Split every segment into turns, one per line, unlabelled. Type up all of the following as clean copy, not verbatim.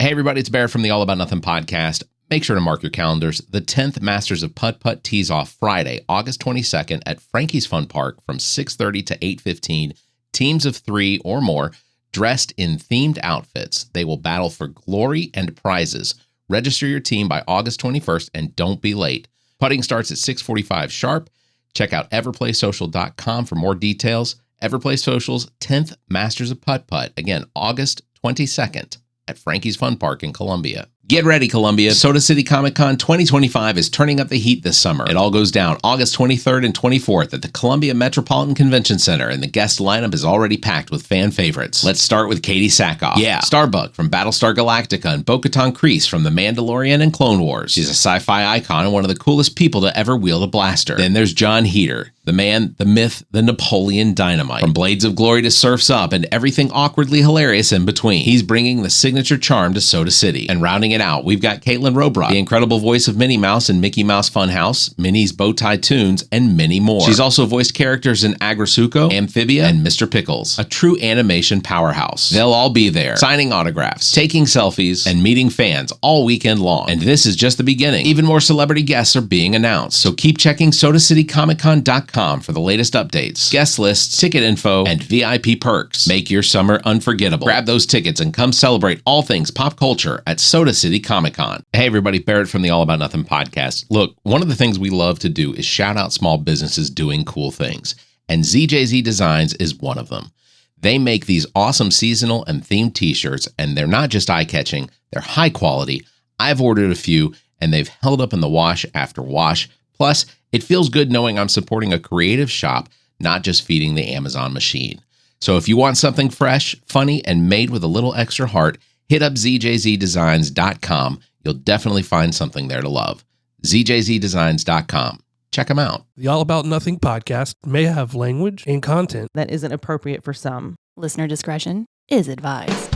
Hey everybody, it's Bear from the All About Nothing podcast. Make sure to mark your calendars. The 10th Masters of Putt tees off Friday, August 22nd at Frankie's Fun Park from 6:30 to 8:15. Teams of 3 or more dressed in themed outfits. They will battle for glory and prizes. Register your team by August 21st and don't be late. Putting starts at 6:45 sharp. Check out everplaysocial.com for more details. Everplay Social's 10th Masters of Putt. Again, August 22nd. At Frankie's Fun Park in Columbia. Get ready, Columbia. SodaCity Comic-Con 2025 is turning up the heat this summer. It all goes down August 23rd and 24th at the Columbia Metropolitan Convention Center, and the guest lineup is already packed with fan favorites. Let's start with Katie Sackhoff. Yeah, Starbuck from Battlestar Galactica and Bo-Katan Kryze from The Mandalorian and Clone Wars. She's a sci-fi icon and one of the coolest people to ever wield a blaster. Then there's John Heater, the man, the myth, the Napoleon Dynamite. From Blades of Glory to Surf's Up and everything awkwardly hilarious in between. He's bringing the signature charm to Soda City. And rounding it out, we've got Caitlin Robrock, the incredible voice of Minnie Mouse and Mickey Mouse Funhouse, Minnie's Bowtie Tunes, and many more. She's also voiced characters in Agrasuko, Amphibia, and Mr. Pickles, a true animation powerhouse. They'll all be there, signing autographs, taking selfies, and meeting fans all weekend long. And this is just the beginning. Even more celebrity guests are being announced. So keep checking SodaCityComicCon.com for the latest updates, guest lists, ticket info, and VIP perks. Make your summer unforgettable. Grab those tickets and come celebrate all things pop culture at Soda City Comic-Con. Hey everybody, Barrett from the All About Nothing podcast. Look, one of the things we love to do is shout out small businesses doing cool things, and ZJZ Designs is one of them. They make these awesome seasonal and themed t-shirts, and they're not just eye-catching, they're high quality. I've ordered a few, and they've held up in the wash after wash. Plus, it feels good knowing I'm supporting a creative shop, not just feeding the Amazon machine. So if you want something fresh, funny, and made with a little extra heart, hit up ZJZDesigns.com. You'll definitely find something there to love. ZJZDesigns.com. Check them out.
The All About Nothing podcast may have language and content
that isn't appropriate for some.
Listener discretion is advised.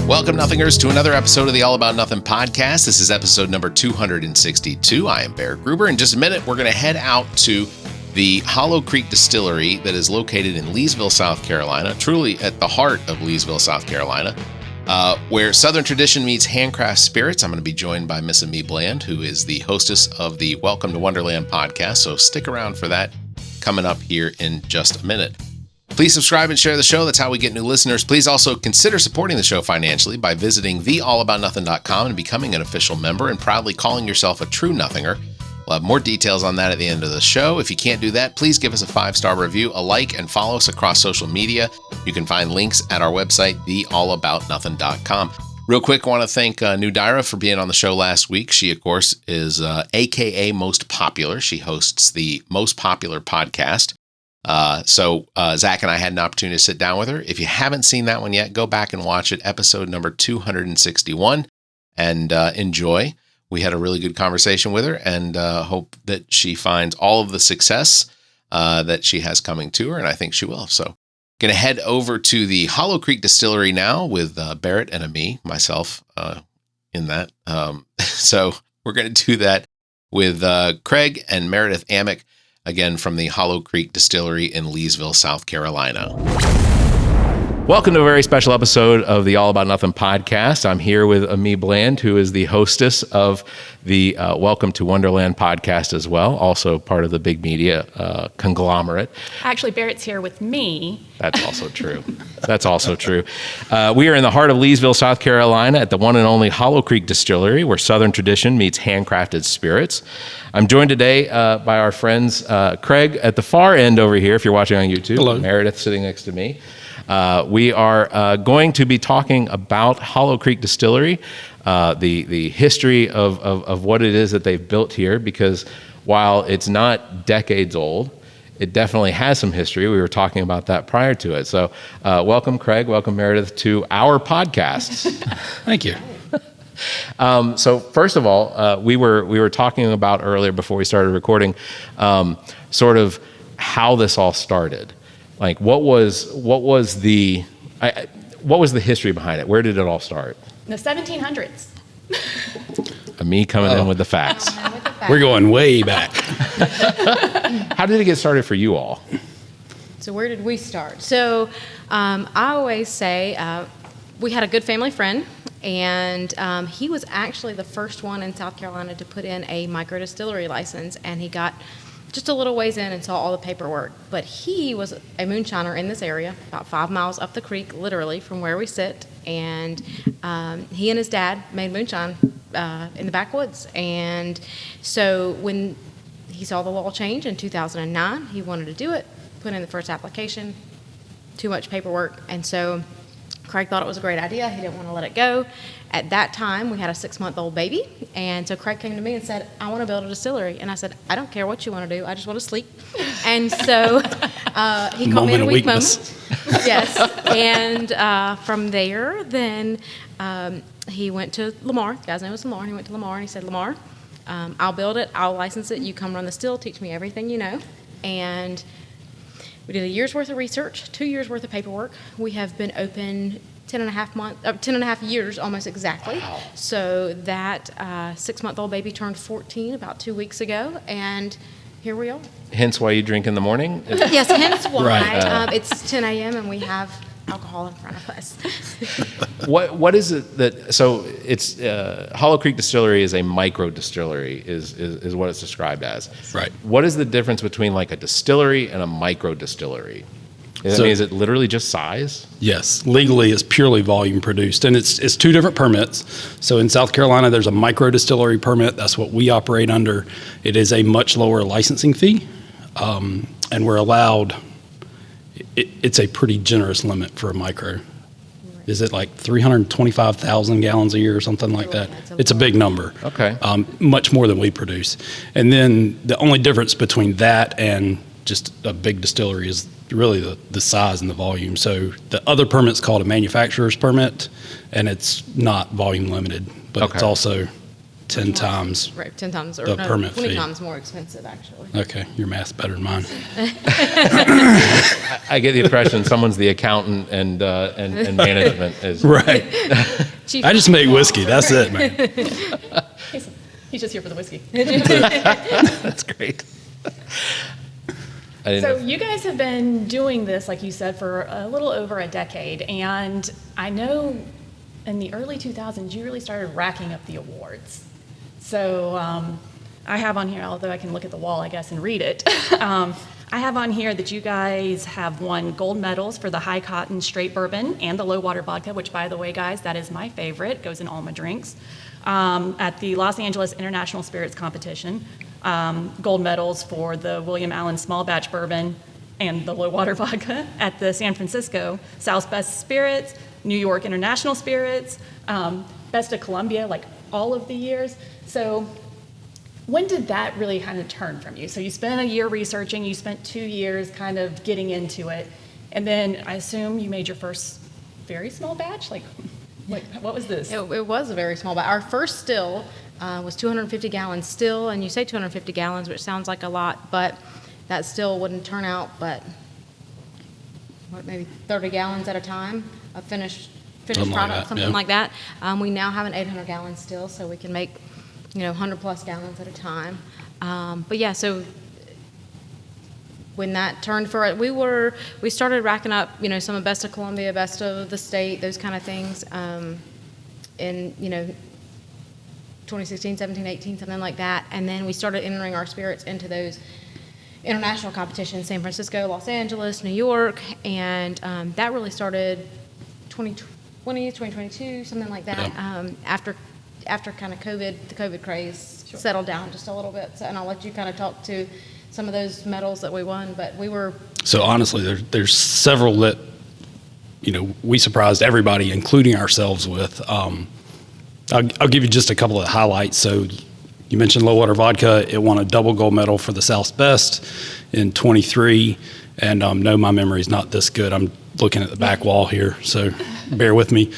Welcome, Nothingers, to another episode of the All About Nothing podcast. This is episode number 262. I am Bear Gruber. In just a minute, we're going to head out to the Hollow Creek Distillery that is located in Leesville, South Carolina, truly at the heart of Leesville, South Carolina, where Southern tradition meets handcraft spirits. I'm going to be joined by Miss Amie Bland, who is the hostess of the Welcome to Wonderland podcast, so stick around for that coming up here in just a minute. Please subscribe and share the show. That's how we get new listeners. Please also consider supporting the show financially by visiting theallaboutnothing.com and becoming an official member and proudly calling yourself a true Nothinger. We'll have more details on that at the end of the show. If you can't do that, please give us a 5-star review, a like, and follow us across social media. You can find links at our website, theallaboutnothing.com. Real quick, I want to thank Nudaira for being on the show last week. She, of course, is AKA Most Popular. She hosts the Most Popular podcast. So Zach and I had an opportunity to sit down with her. If you haven't seen that one yet, go back and watch it, episode number 261, and enjoy. We had a really good conversation with her, and hope that she finds all of the success that she has coming to her, and I think she will. So going to head over to the Hollow Creek Distillery now with Barrett and Amie, myself in that. So we're going to do that with Craig and Meredith Amick, again from the Hollow Creek Distillery in Leesville, South Carolina. Welcome to a very special episode of the All About Nothing podcast. I'm here with Amie Bland, who is the hostess of the Welcome to Wonderland podcast as well, also part of the big media conglomerate.
Actually, Barrett's here with me.
That's also true. That's also true. We are in the heart of Leesville, South Carolina at the one and only Hollow Creek Distillery, where Southern tradition meets handcrafted spirits. I'm joined today by our friends Craig at the far end over here, if you're watching on YouTube.
Hello.
Meredith sitting next to me. We are going to be talking about Hollow Creek Distillery, the history of what it is that they've built here, because while it's not decades old, it definitely has some history. We were talking about that prior to it. So welcome, Craig. Welcome, Meredith, to our podcast.
Thank you.
So first of all, we were talking about earlier before we started recording, sort of how this all started. Like, what was the history behind it? Where did it all start?
The 1700s.
Me coming in with the facts.
We're going way back.
How did it get started for you all?
So where did we start? So I always say
we had a good family friend, and he was actually the first one in South Carolina to put in a micro distillery license, and he got just a little ways in and saw all the paperwork. But he was a moonshiner in this area, about 5 miles up the creek, literally, from where we sit. And he and his dad made moonshine in the backwoods. And so when he saw the law change in 2009, he wanted to do it, put in the first application, too much paperwork. And so Craig thought it was a great idea. He didn't want to let it go. At that time, we had a 6-month-old baby, and so Craig came to me and said, I want to build a distillery. And I said, I don't care what you want to do. I just want to sleep. And so he called me in a weak moment. Yes. And from there, then he went to Lamar. The guy's name was Lamar. He went to Lamar, and he said, Lamar, I'll build it. I'll license it. You come run the still, teach me everything you know. And we did a year's worth of research, 2 years worth of paperwork. We have been open 10 and a half years, almost exactly.
Wow.
So that 6-month-old baby turned 14 about 2 weeks ago, and here we are.
Hence why you drink in the morning?
Yes, hence why.
Right.
It's 10 a.m. and we have alcohol in front of us.
What is it that, so it's, Hollow Creek Distillery is a micro distillery, is what it's described as.
Right.
What is the difference between like a distillery and a micro distillery? Is it literally just size?
Yes, legally it's purely volume produced, and it's 2 different permits. So in South Carolina, there's a micro distillery permit. That's what we operate under. It is a much lower licensing fee, and we're allowed. It's a pretty generous limit for a micro. Is it like 325,000 gallons a year or something like that? It's a big number.
Okay.
Much more than we produce. And then the only difference between that and just a big distillery is really the size and the volume. So the other permit's called a manufacturer's permit, and it's not volume limited, but it's also 10 times
Right, 10 times or
the permit
20
fee.
times more expensive, actually.
Okay, your math's better than mine.
I get the impression someone's the accountant and management is.
Right.
Chief
I just make whiskey. That's it, man.
He's just here for the whiskey.
That's great. I didn't
So
know.
you guys have been doing this, like you said, for a little over a decade, and I know in the early 2000s you really started racking up the awards. So I have on here, although I can look at the wall, I guess, and read it. I have on here that you guys have won gold medals for the high cotton straight bourbon and the low water vodka, which, by the way, guys, that is my favorite. Goes in all my drinks. At the Los Angeles International Spirits Competition, gold medals for the William Allen Small Batch Bourbon and the low water vodka. At the San Francisco South Best Spirits, New York International Spirits, Best of Columbia, like all of the years. So when did that really kind of turn from you? So you spent a year researching, you spent 2 years kind of getting into it, and then I assume you made your first very small batch? Like what was this?
It was a very small batch. Our first still was 250 gallons still, and you say 250 gallons, which sounds like a lot, but that still wouldn't turn out but maybe 30 gallons at a time of finished
Something like
product,
that,
something
yeah.
like that. We now have an 800 gallon still, so we can make 100 plus gallons at a time. But yeah, so when that turned for it, we started racking up, some of Best of Columbia, Best of the State, those kind of things, in 2016, 17, 18, something like that. And then we started entering our spirits into those international competitions, San Francisco, Los Angeles, New York, and that really started 2020, 2022, something like that.
Yeah.
After kind of the COVID craze settled down just a little bit. So, and I'll let you kind of talk to some of those medals that we won, but we were.
So honestly, there's several that, we surprised everybody, including ourselves with. I'll give you just a couple of highlights. So you mentioned low water vodka. It won a double gold medal for the South's Best in 23. And no, my memory is not this good. I'm looking at the back wall here, so bear with me.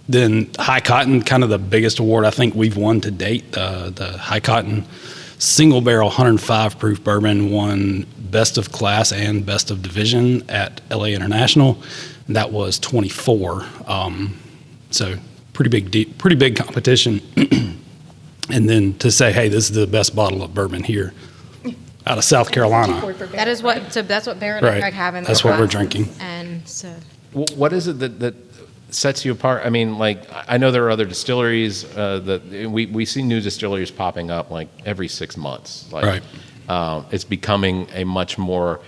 Then high cotton, kind of the biggest award I think we've won to date. The high cotton single barrel 105 proof bourbon won best of class and best of division at LA International. And that was 24. So pretty big competition. And then to say, hey, this is the best bottle of bourbon here out of South Carolina.
That is what. So that's what Barrett
Right.
and Craig have in their
That's what we're
glasses.
drinking.
And so.
What is it that sets you apart? I mean, like, I know there are other distilleries that we see new distilleries popping up like every 6 months. Like,
Right.
It's becoming a much more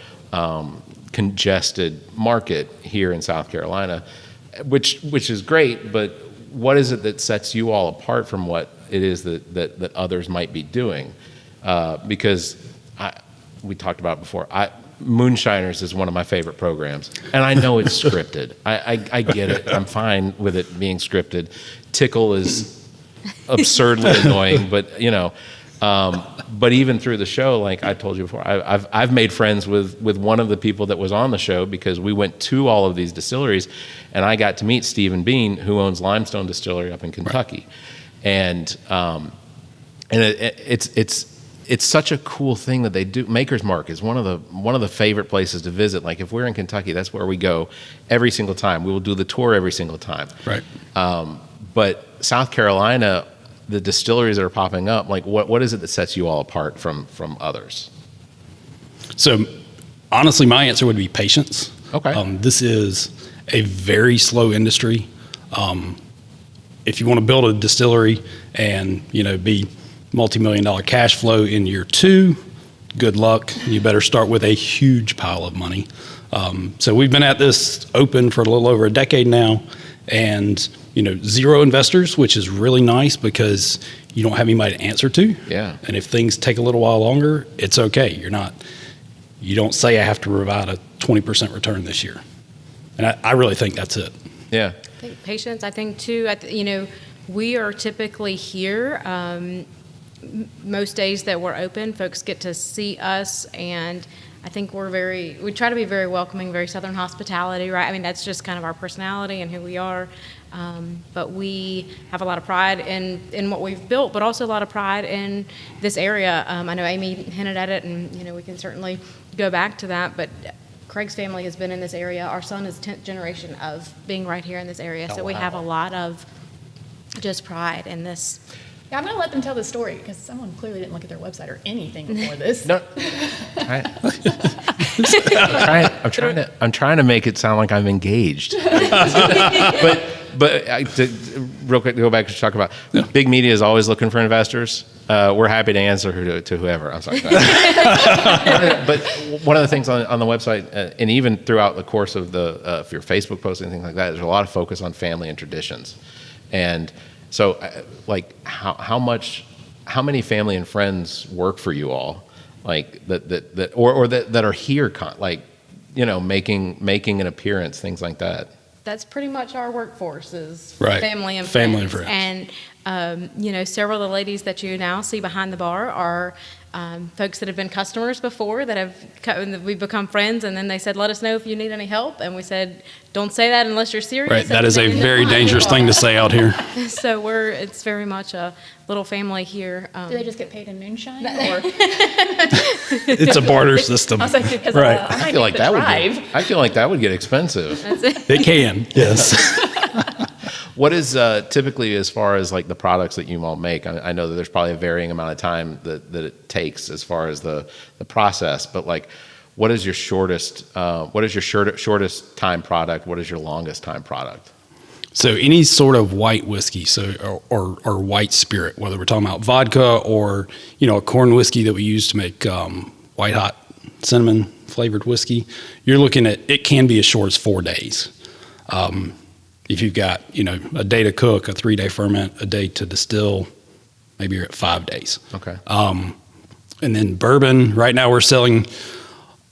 congested market here in South Carolina, which is great. But what is it that sets you all apart from what it is that others might be doing? Because we talked about it before. Moonshiners is one of my favorite programs, and I know it's scripted. I get it. I'm fine with it being scripted. Tickle is absurdly annoying, but you know. But even through the show, like I told you before, I've made friends with one of the people that was on the show because we went to all of these distilleries, and I got to meet Stephen Bean, who owns Limestone Distillery up in Kentucky, and it's such a cool thing that they do. Maker's Mark is one of the favorite places to visit. Like if we're in Kentucky, that's where we go every single time. We will do the tour every single time.
Right.
But South Carolina, the distilleries that are popping up, like what is it that sets you all apart from others?
So honestly, my answer would be patience.
Okay.
This is a very slow industry. If you want to build a distillery and, be multi-million-dollar cash flow in year 2, good luck. You better start with a huge pile of money. So we've been at this open for a little over a decade now, and 0 investors, which is really nice because you don't have anybody to answer to.
Yeah.
And if things take a little while longer, it's okay. You don't say I have to provide a 20% return this year. And I really think that's it.
Yeah.
I think patience. I think too. We are typically here. Most days that we're open, folks get to see us, and I think we try to be very welcoming, very Southern hospitality, right? I mean, that's just kind of our personality and who we are. But we have a lot of pride in what we've built, but also a lot of pride in this area. I know Amy hinted at it, and we can certainly go back to that, but Craig's family has been in this area. Our son is 10th generation of being right here in this area, so we have a lot of just pride in this.
Yeah, I'm going to let them tell the story because someone clearly didn't look at their website or anything before this.
No. I'm trying to make it sound like I'm engaged. But real quick to go back to talk about big media is always looking for investors. We're happy to answer to whoever. I'm sorry. But one of the things on the website, and even throughout the course of if your Facebook posts and things like that, there's a lot of focus on family and traditions. And so, like, how many family and friends work for you all, like that are here, making an appearance, things like that?
That's pretty much our workworse is
Right.
family and
Family
friends.
and friends.
And several of the ladies that you now see behind the bar are folks that have been customers before we've become friends, and then they said, let us know if you need any help, and we said, don't say that unless you're serious.
Right. That is a very dangerous thing to say out here.
So it's very much a little family here.
Do they just get paid in moonshine? Or?
It's a barter system.
I was like, because
Right.
I feel like that would get expensive.
It can, yes.
What is typically, as far as like the products that you all make? I know that there's probably a varying amount of time that it takes as far as the process, but like, what is your shortest time product? What is your longest time product?
So any sort of white whiskey, or white spirit, whether we're talking about vodka or a corn whiskey that we use to make white hot cinnamon flavored whiskey, you're looking at, it can be as short as 4 days. If you've got a day to cook, a 3-day ferment, a day to distill, maybe you're at 5 days.
Okay.
And then bourbon, right now we're selling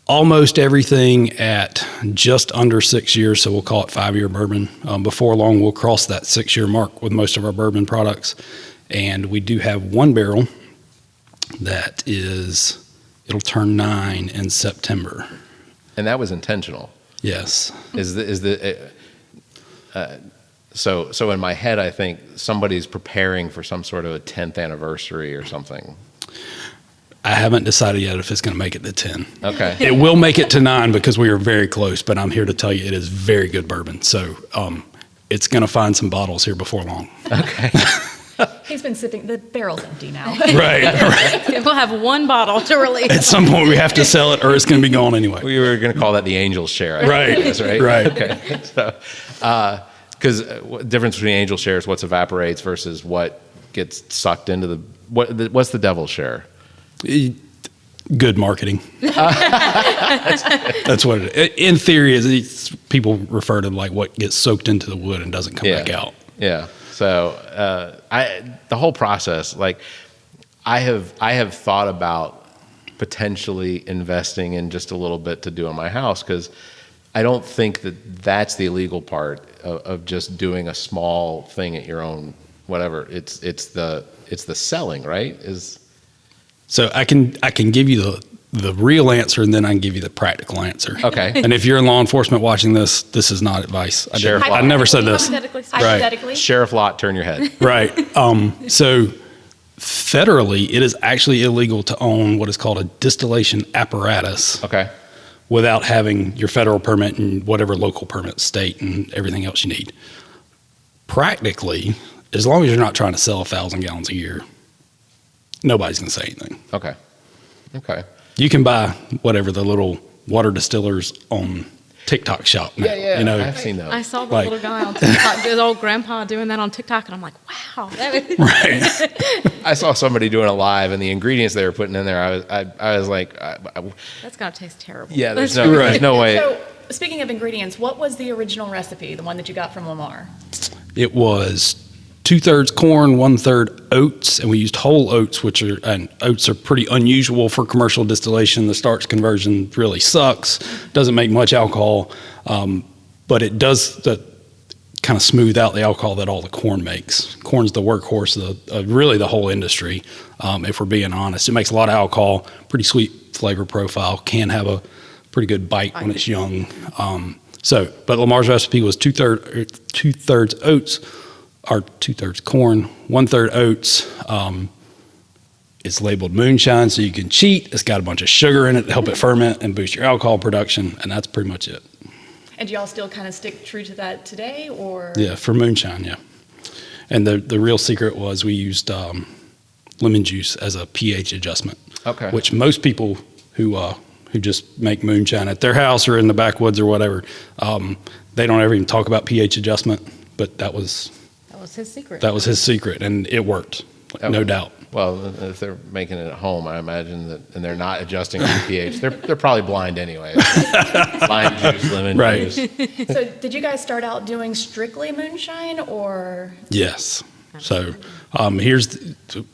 almost everything at just under 6 years, so we'll call it 5-year bourbon. Before long, we'll cross that 6-year mark with most of our bourbon products. And we do have one barrel that it'll turn 9 in September.
And that was intentional.
Yes.
So in my head, I think somebody's preparing for some sort of a 10th anniversary or something.
I haven't decided yet if it's going to make it to 10.
Okay.
It will make it to 9 because we are very close, but I'm here to tell you it is very good bourbon. So it's going to find some bottles here before long.
Okay.
He's been sipping. The barrel's empty now.
Right.
We'll have one bottle to release.
At some point we have to sell it or it's going to be gone anyway.
We were going to call that the angel's share.
Right.
Guess, right.
Right.
Okay. So, Because difference between angel share is what evaporates versus what gets sucked into the what's the devil's share?
Good marketing. That's what it is. In theory, people refer to like what gets soaked into the wood and doesn't come back out.
Yeah. So the whole process, like I have thought about potentially investing in just a little bit to do in my house, because I don't think that's the illegal part of just doing a small thing at your own whatever. It's the selling, right?
So I can give you the real answer, and then I can give you the practical answer.
Okay.
And if you're in law enforcement watching this is not advice. I never said this.
Hypothetically.
Sheriff Lott, turn your head.
Right. So federally, it is actually illegal to own what is called a distillation apparatus.
Okay.
Without having your federal permit and whatever local permit, state, and everything else you need. Practically, as long as you're not trying to sell 1,000 gallons a year, nobody's going to say anything.
Okay.
You can buy whatever the little water distillers on TikTok shop now.
Yeah.
You know,
I've seen those.
I saw the little guy on TikTok, his old grandpa doing that on TikTok, and I'm like, wow.
right.
I saw somebody doing a live, and the ingredients they were putting in there, I was like,
That's got to taste terrible.
yeah, there's no way.
So, speaking of ingredients, what was the original recipe, the one that you got from Lamar?
It was 2/3 corn, 1/3 oats, and we used whole oats, and oats are pretty unusual for commercial distillation. The starch conversion really sucks, doesn't make much alcohol, but it does kind of smooth out the alcohol that all the corn makes. Corn's the workhorse of really the whole industry, if we're being honest. It makes a lot of alcohol, pretty sweet flavor profile, can have a pretty good bite when it's young. But Lamar's recipe was 2/3 oats, or 2/3 corn, 1/3 oats. It's labeled moonshine, so you can cheat. It's got a bunch of sugar in it to help it ferment and boost your alcohol production, and that's pretty much it.
And do y'all still kind of stick true to that today, or?
Yeah, for moonshine, yeah. And the real secret was we used lemon juice as a pH adjustment.
Okay.
Which most people who just make moonshine at their house or in the backwoods or whatever, they don't ever even talk about pH adjustment, but that was
his secret.
That was his secret, and it worked, no doubt.
Well, if they're making it at home, I imagine that, and they're not adjusting the pH, they're probably blind anyway. Lime juice, lemon juice.
So did you guys start out doing strictly moonshine, or?
Yes. So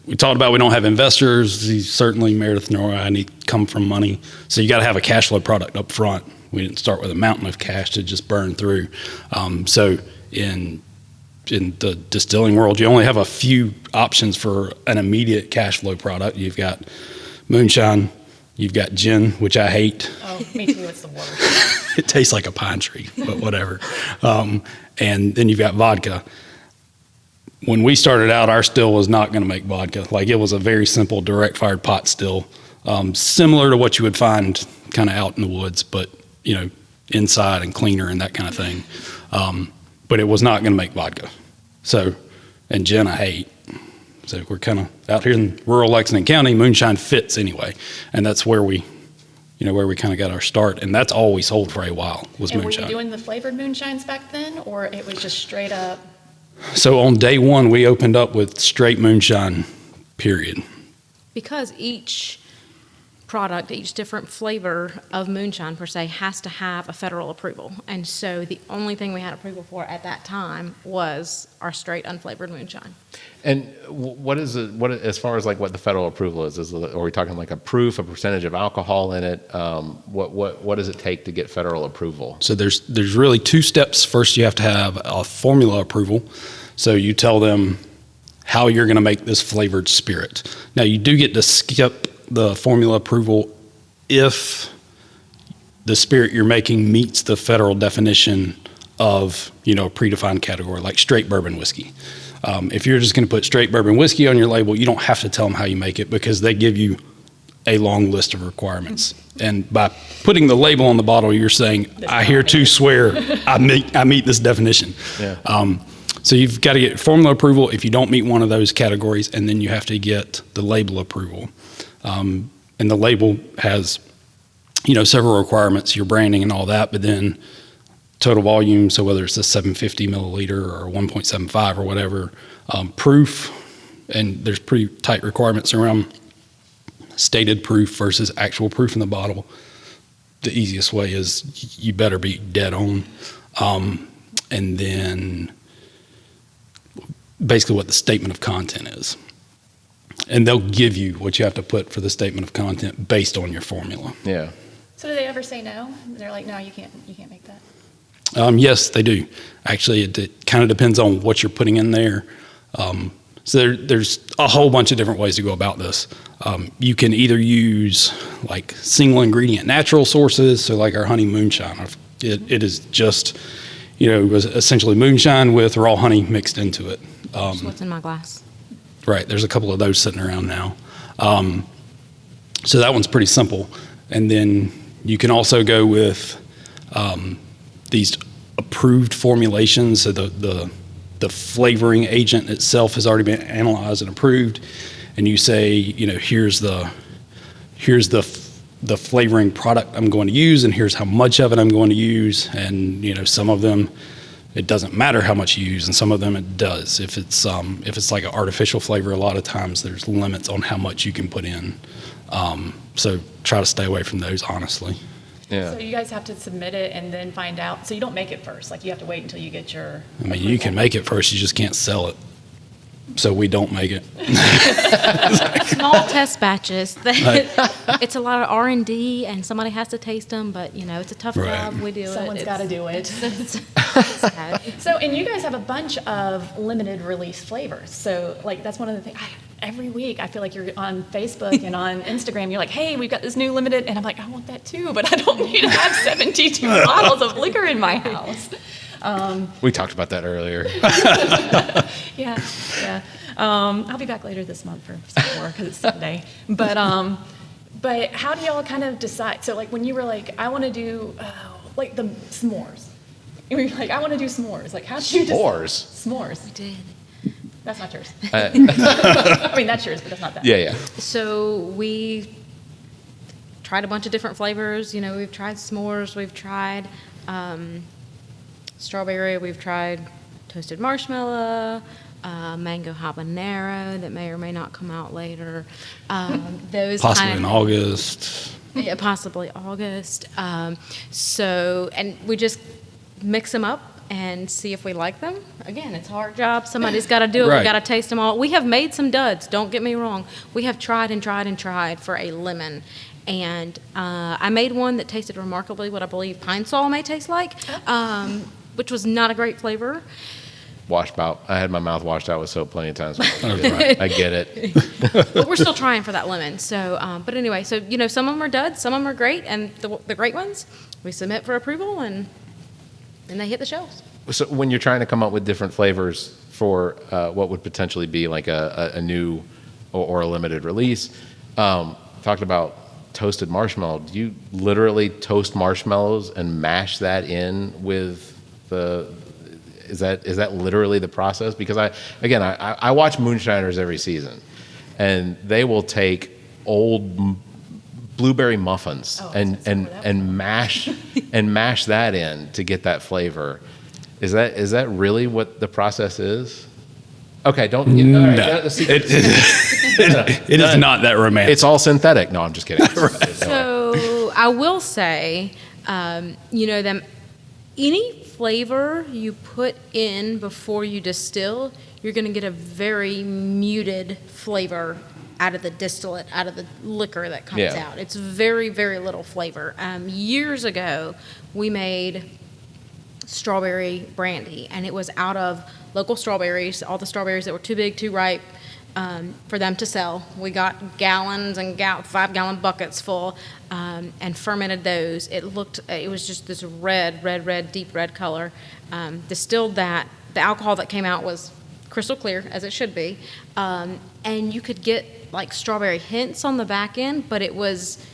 we talked about we don't have investors. Certainly Meredith nor I need come from money. So you got to have a cash flow product up front. We didn't start with a mountain of cash to just burn through. So in the distilling world, you only have a few options for an immediate cash flow product. You've got moonshine, you've got gin, which I hate.
Oh, me too. It's the worst.
It tastes like a pine tree, but whatever. And then you've got vodka. When we started out, our still was not going to make vodka. Like, it was a very simple direct fired pot still, similar to what you would find kind of out in the woods, but inside and cleaner and that kind of thing. But it was not going to make vodka. So, and gin I hate. So we're kind of out here in rural Lexington County. Moonshine fits anyway, and that's where we kind of got our start. And that's all we sold for a while was moonshine.
Were you doing the flavored moonshines back then, or it was just straight up?
So on day one, we opened up with straight moonshine, period.
Because each product, each different flavor of moonshine per se has to have a federal approval. And so the only thing we had approval for at that time was our straight unflavored moonshine.
And what is it, as far as like what the federal approval is are we talking like a proof, a percentage of alcohol in it? What does it take to get federal approval?
So there's really two steps. First, you have to have a formula approval. So you tell them how you're going to make this flavored spirit. Now, you do get to skip the formula approval if the spirit you're making meets the federal definition of a predefined category, like straight bourbon whiskey. If you're just going to put straight bourbon whiskey on your label, you don't have to tell them how you make it, because they give you a long list of requirements. And by putting the label on the bottle, you're saying, I hereto swear I meet this definition.
Yeah.
So you've got to get formula approval if you don't meet one of those categories, and then you have to get the label approval. And the label has, several requirements, your branding and all that, but then total volume, so whether it's a 750 milliliter or 1.75 or whatever, proof, and there's pretty tight requirements around stated proof versus actual proof in the bottle. The easiest way is you better be dead on. And then basically what the statement of content is. And they'll give you what you have to put for the statement of content based on your formula.
Yeah.
So do they ever say no? They're like, no, you can't make that.
Yes, they do. Actually, it kind of depends on what you're putting in there. So there's a whole bunch of different ways to go about this. You can either use like single ingredient natural sources, so like our honey moonshine. It is just, essentially moonshine with raw honey mixed into it.
That's what's in my glass.
Right, there's a couple of those sitting around now. So that one's pretty simple. And then you can also go with these approved formulations. So the flavoring agent itself has already been analyzed and approved, and you say, here's the flavoring product I'm going to use, and here's how much of it I'm going to use, and some of them it doesn't matter how much you use, and some of them it does. If it's like an artificial flavor, a lot of times there's limits on how much you can put in. So try to stay away from those, honestly.
Yeah.
So you guys have to submit it and then find out. So you don't make it first. Like you have to wait until you get your.
I mean, you can make it first. You just can't sell it. So we don't make it.
Small test batches. It's a lot of R&D, and somebody has to taste them. But it's a tough job. We do
Someone's got to do it.
It's sad.
So, and you guys have a bunch of limited release flavors. So, like that's one of the things. Every week, I feel like you're on Facebook and on Instagram. You're like, "Hey, we've got this new limited," and I'm like, "I want that too," but I don't need to have 72 bottles of liquor in my house.
We talked about that earlier.
Yeah. I'll be back later this month for some more because it's Sunday. But how do y'all kind of decide? So like when you were like, I want to do like the s'mores. You were like, I want to do s'mores. Like how did you decide? S'mores.
We did.
That's not yours. I mean that's yours, but that's not that.
Yeah.
So we tried a bunch of different flavors. We've tried s'mores. We've tried strawberry. We've tried toasted marshmallow. Mango habanero that may or may not come out later. Those
possibly in August.
Yeah, possibly August. And we just mix them up and see if we like them. Again, it's a hard job. Somebody's got to do it.
Right.
We've got to taste them all. We have made some duds. Don't get me wrong. We have tried and tried and tried for a lemon. And I made one that tasted remarkably what I believe pine sol may taste like, which was not a great flavor.
Washed out. I had my mouth washed out with soap plenty of times. I get it.
But we're still trying for that lemon. So, but anyway, so some of them are duds, some of them are great, and the great ones we submit for approval, and they hit the shelves.
So when you're trying to come up with different flavors for what would potentially be like a new or a limited release, talking about toasted marshmallow, do you literally toast marshmallows and mash that in with the? Is that literally the process? Because I watch moonshiners every season, and they will take old blueberry muffins and mash that in to get that flavor. Is that really what the process is? Okay, don't.
No, it is not that romantic.
It's all synthetic. No, I'm just kidding.
Right.
So I will say, any flavor you put in before you distill, you're going to get a very muted flavor out of the distillate, out of the liquor that comes out. It's very, very little flavor. Years ago, we made strawberry brandy, and it was out of local strawberries, all the strawberries that were too big, too ripe for them to sell. We got gallons and 5-gallon buckets full and fermented those. It was just this red, deep red color. Distilled that. The alcohol that came out was crystal clear, as it should be. And you could get like strawberry hints on the back end, but it wasn't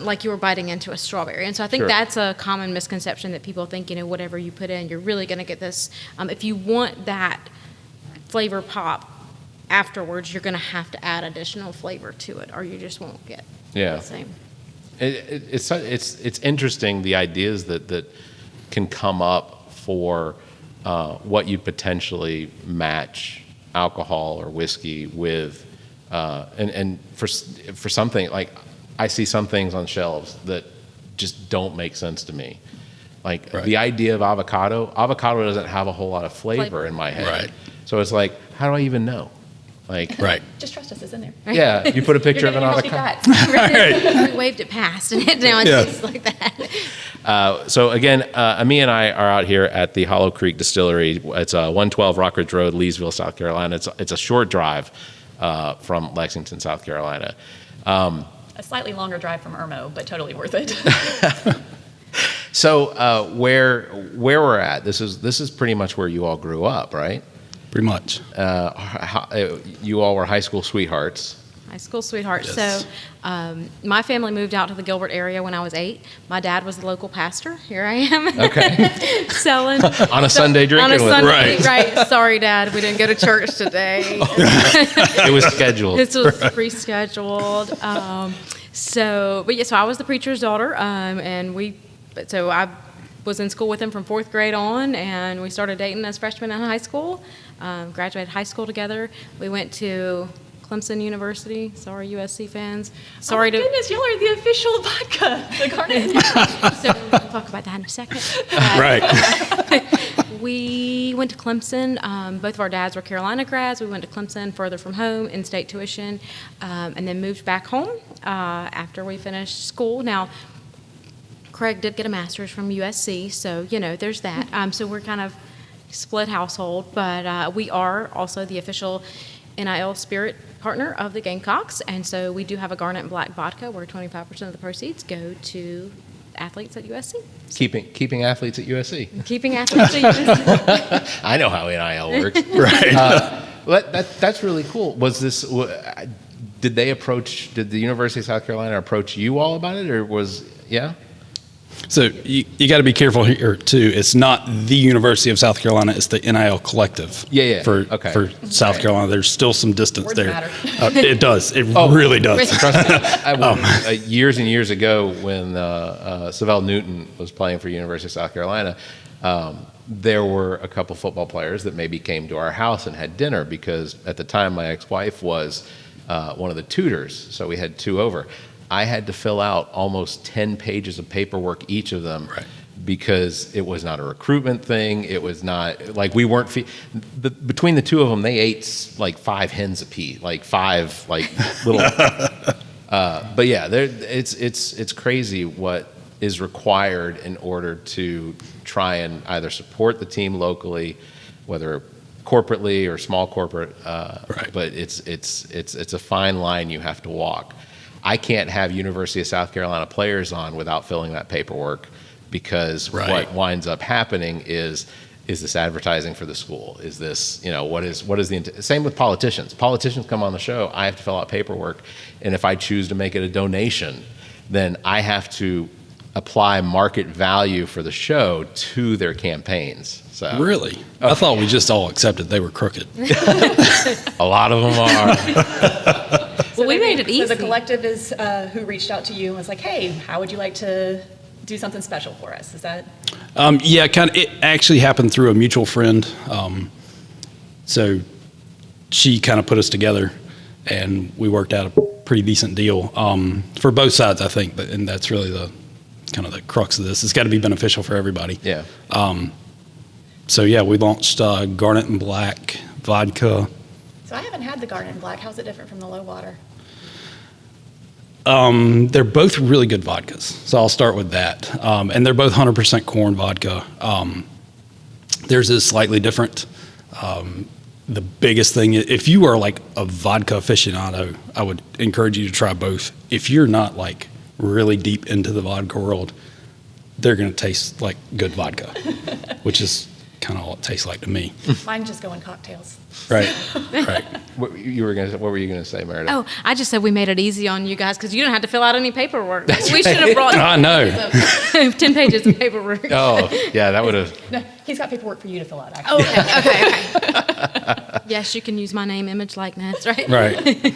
like you were biting into a strawberry. And so I think that's a common misconception that people think, whatever you put in, you're really going to get this. If you want that flavor pop afterwards, you're going to have to add additional flavor to it, or you just won't get the same.
It's interesting, the ideas that can come up for what you potentially match alcohol or whiskey with, and for something like, I see some things on shelves that just don't make sense to me. Like the idea of avocado doesn't have a whole lot of flavor in my head.
Right.
So it's like, how do I even know? Like,
Right.
Just trust us, it's in there.
yeah, you put a picture of an avocado.
We waved it past, and now it tastes like that.
So again, Ami and I are out here at the Hollow Creek Distillery. It's 112 Rockridge Road, Leesville, South Carolina. It's a short drive from Lexington, South Carolina.
A slightly longer drive from Irmo, but totally worth it.
So where we're at, this is pretty much where you all grew up, right?
Pretty much.
You all were high school sweethearts.
High school sweetheart.
Yes.
So my family moved out to the Gilbert area when I was 8. My dad was the local pastor. Here I am.
Okay.
Selling.
On a Sunday drinking
on a
with
Sunday,
Right.
right. Sorry, Dad, we didn't go to church today.
It was scheduled.
This was pre-scheduled. So I was the preacher's daughter, so I was in school with him from 4th grade on, and we started dating as freshmen in high school. Graduated high school together. We went to Clemson University. Sorry, USC fans. Sorry
Goodness, y'all are the official vodka, the Garnet.
So we'll talk about that in a second.
Right.
We went to Clemson. Both of our dads were Carolina grads. We went to Clemson, further from home, in-state tuition, and then moved back home after we finished school. Now, Craig did get a master's from USC, so, there's that. So we're kind of split household, but we are also the official NIL spirit partner of the Gamecocks, and so we do have a Garnet and Black vodka where 25% of the proceeds go to athletes at USC.
Keeping athletes at USC.
Keeping athletes at USC.
I know how NIL works.
Right.
That's really cool. Did the University of South Carolina approach you all about it, or yeah?
So you got to be careful here too. It's not the University of South Carolina; it's the NIL Collective.
Yeah.
For South Carolina, there's still some distance
Words
there.
matter.
It does. It really does.
Trust me, years and years ago, when Savell Newton was playing for University of South Carolina, there were a couple football players that maybe came to our house and had dinner, because at the time my ex-wife was one of the tutors, so we had 2 over. I had to fill out almost 10 pages of paperwork, each of them,
Right.
because it was not a recruitment thing. It was not like we weren't. Between the 2 of them, they ate like 5 hens apiece, like 5 little. But yeah, it's crazy what is required in order to try and either support the team locally, whether corporately or small corporate.
Right.
But it's a fine line you have to walk. I can't have University of South Carolina players on without filling that paperwork, because
Right.
what winds up happening is this advertising for the school? Is this, what is the same with politicians? Politicians come on the show, I have to fill out paperwork, and if I choose to make it a donation, then I have to apply market value for the show to their campaigns. So
Really? I thought we just all accepted they were crooked.
a lot of them are.
Well, we made it easy.
So the collective is who reached out to you and was like, hey, how would you like to do something special for us? Is that?
Yeah, kind of. It actually happened through a mutual friend. So she kind of put us together, and we worked out a pretty decent deal for both sides, I think. And that's really the kind of the crux of this. It's got to be beneficial for everybody.
Yeah.
So yeah, we launched Garnet and Black vodka.
So I haven't had the Garnet and Black. How's it different from the low water?
They're both really good vodkas, so I'll start with that. And they're both 100% corn vodka. Theirs is slightly different. The biggest thing, if you are like a vodka aficionado, I would encourage you to try both. If you're not like really deep into the vodka world, they're going to taste like good vodka, which is kind of all it tastes like to me.
Mine just go in cocktails.
Right. Right.
What were you gonna say, Meredith?
Oh, I just said we made it easy on you guys because you don't have to fill out any paperwork. We should have brought
I know.
10 pages of paperwork.
Oh, yeah, that would have.
No, he's got paperwork for you to fill out, actually.
Okay. Yes, you can use my name, image, likeness, right?
Right.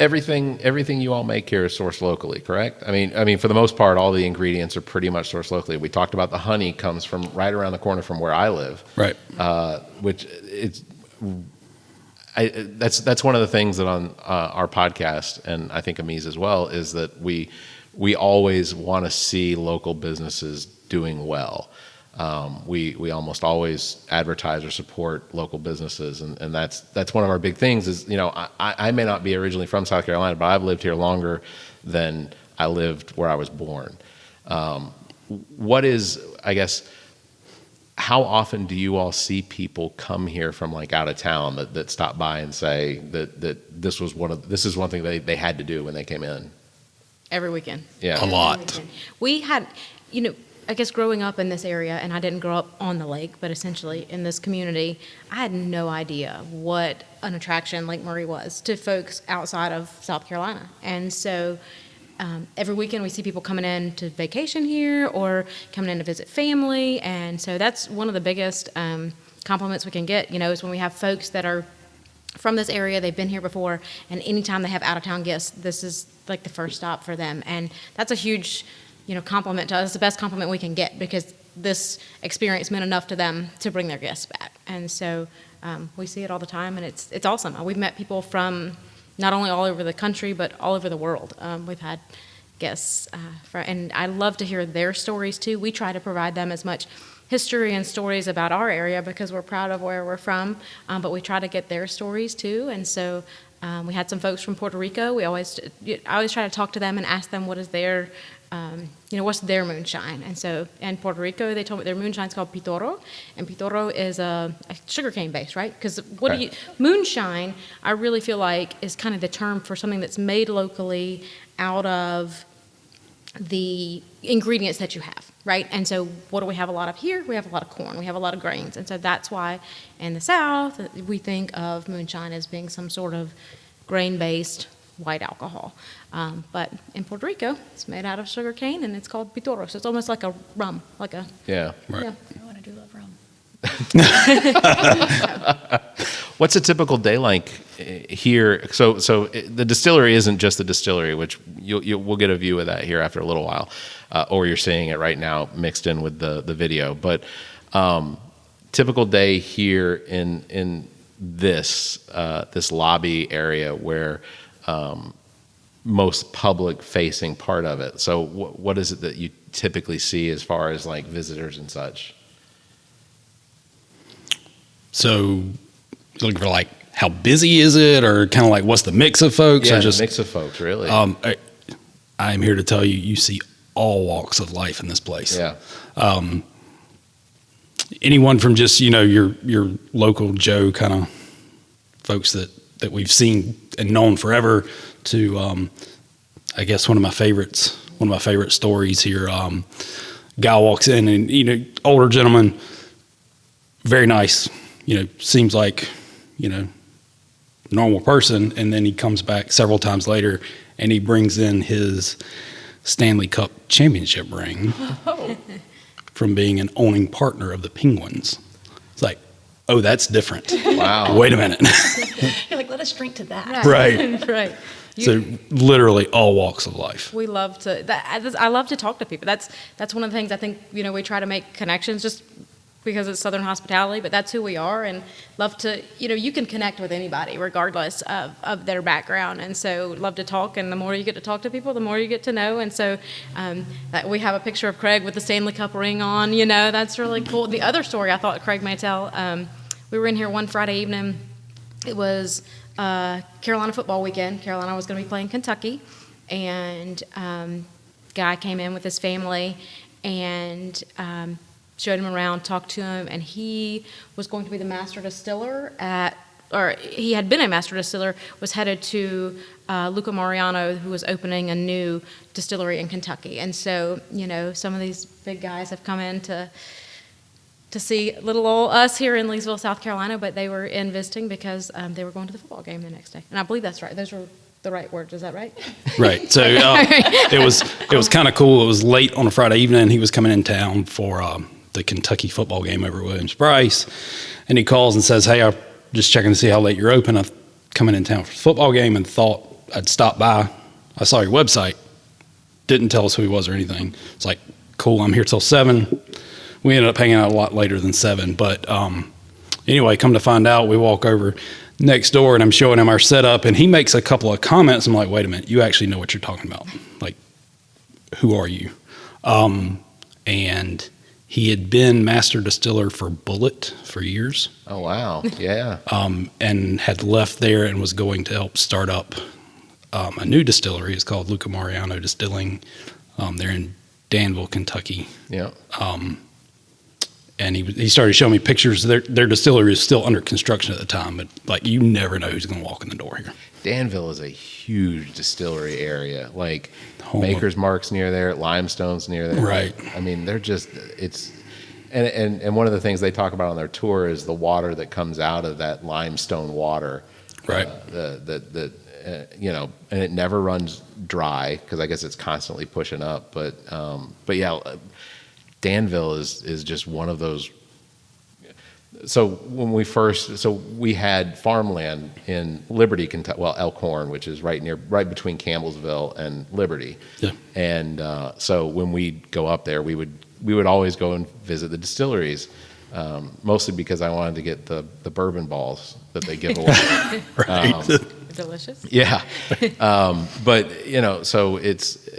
everything you all make here is sourced locally, correct? I mean, for the most part, all the ingredients are pretty much sourced locally. We talked about the honey comes from right around the corner from where I live,
Right.
Which that's one of the things that on our podcast, and I think Amise as well, is that we always want to see local businesses doing well. We almost always advertise or support local businesses, and that's one of our big things. Is I may not be originally from South Carolina, but I've lived here longer than I lived where I was born. What is, I guess, how often do you all see people come here from like out of town that stop by and say that this is one thing they had to do when they came in?
Every weekend.
Yeah,
A lot.
We had, I guess growing up in this area, and I didn't grow up on the lake, but essentially in this community, I had no idea what an attraction Lake Murray was to folks outside of South Carolina. And so every weekend we see people coming in to vacation here or coming in to visit family. And so that's one of the biggest compliments we can get, is when we have folks that are from this area, they've been here before, and anytime they have out-of-town guests, this is like the first stop for them. And that's a huge compliment to us. It's the best compliment we can get because this experience meant enough to them to bring their guests back. And so we see it all the time, and it's awesome. We've met people from not only all over the country, but all over the world. We've had guests, and I love to hear their stories too. We try to provide them as much history and stories about our area because we're proud of where we're from, but we try to get their stories too. And so we had some folks from Puerto Rico. I always try to talk to them and ask them what is their what's their moonshine. And so in Puerto Rico, they told me their moonshine's called Pitoro, and Pitoro is a sugarcane base, right? Because moonshine, I really feel like is kind of the term for something that's made locally out of the ingredients that you have, right? And so what do we have a lot of here? We have a lot of corn. We have a lot of grains. And so that's why in the South, we think of moonshine as being some sort of grain-based white alcohol. But in Puerto Rico, it's made out of sugar cane, and it's called Pitoro. So it's almost like a rum,
Yeah.
Right.
Yeah.
Oh, and I do love rum.
What's a typical day like here? So the distillery isn't just the distillery, which we'll get a view of that here after a little while, or you're seeing it right now mixed in with the video. But typical day here in this lobby area where most public facing part of it. So what is it that you typically see as far as like visitors and such?
So you're looking for like how busy is it, or kind of like what's the mix of folks?
Yeah,
or just
the mix of folks, really.
I'm here to tell you, you see all walks of life in this place.
Yeah.
Anyone from just your local Joe kind of folks that we've seen and known forever to I guess one of my favorite stories here. Guy walks in and older gentleman, very nice. Seems like, normal person. And then he comes back several times later and he brings in his Stanley Cup championship ring from being an owning partner of the Penguins. It's like, oh, that's different.
Wow.
Wait a minute.
You're like, let us drink to that.
Right.
Right.
So literally all walks of life.
We love to. I love to talk to people. That's one of the things I think we try to make connections just because it's Southern hospitality, but that's who we are, and love to. You can connect with anybody regardless of their background, and so love to talk. And the more you get to talk to people, the more you get to know. And so that we have a picture of Craig with the Stanley Cup ring on. That's really cool. The other story I thought Craig may tell. We were in here one Friday evening. It was Carolina football weekend. Carolina was going to be playing Kentucky, and guy came in with his family and showed him around, talked to him, and he was going to be the master distiller he had been a master distiller, was headed to Luca Mariano, who was opening a new distillery in Kentucky. And so, some of these big guys have come in to see little old us here in Leesville, South Carolina, but they were in visiting because they were going to the football game the next day. And I believe that's right. Those were the right words. Is that right?
Right. So it was kind of cool. It was late on a Friday evening. He was coming in town for the Kentucky football game over at Williams-Brice, and he calls and says, "Hey, I'm just checking to see how late you're open. I'm coming in town for the football game and thought I'd stopped by. I saw your website. Didn't tell us who he was or anything. It's like, cool, I'm here till 7. We ended up hanging out a lot later than 7. But anyway, come to find out, we walk over next door and I'm showing him our setup and he makes a couple of comments. I'm like, wait a minute, you actually know what you're talking about. Like, who are you? And he had been master distiller for Bullet for years.
Oh, wow. Yeah.
And had left there and was going to help start up a new distillery. It's called Luca Mariano Distilling. They're in Danville, Kentucky.
Yeah.
And he started showing me pictures. Their distillery is still under construction at the time, but like you never know who's going to walk in the door here.
Danville is a huge distillery area. Like
Home.
Maker's Mark's near there, Limestone's near there.
Right.
I mean, they're just and one of the things they talk about on their tour is the water that comes out of that limestone water.
Right.
And it never runs dry because I guess it's constantly pushing up. But yeah, Danville is just one of those. So when we had farmland in Liberty, Kentucky, well, Elkhorn, which is right between Campbellsville and Liberty.
Yeah.
And so when we'd go up there, we would always go and visit the distilleries, mostly because I wanted to get the bourbon balls that they give away.
Right.
Delicious.
Yeah. But, so it's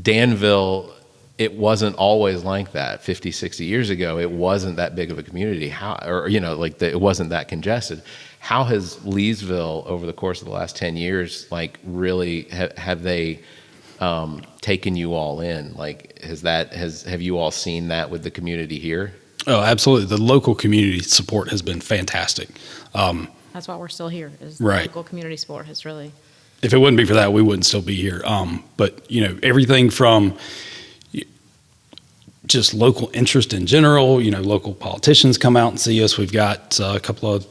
Danville, it wasn't always like that. 50, 60 years ago, it wasn't that big of a community. It wasn't that congested. How has Leesville, over the course of the last 10 years, like really have they taken you all in? Like, have you all seen that with the community here?
Oh, absolutely. The local community support has been fantastic.
That's why we're still here. Is
Right.
The local community support has really.
If it wouldn't be for that, we wouldn't still be here. But everything from just local interest in general, local politicians come out and see us. We've got a couple of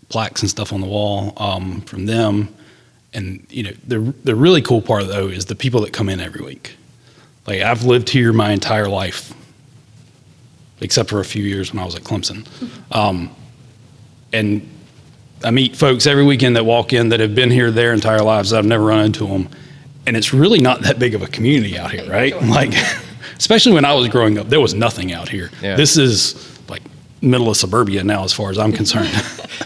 plaques and stuff on the wall from them. And, the really cool part, though, is the people that come in every week. Like, I've lived here my entire life, except for a few years when I was at Clemson. And I meet folks every weekend that walk in that have been here their entire lives. I've never run into them. And it's really not that big of a community out here, right? Sure. Like, especially when I was growing up, there was nothing out here. Yeah. This is like middle of suburbia now, as far as I'm concerned.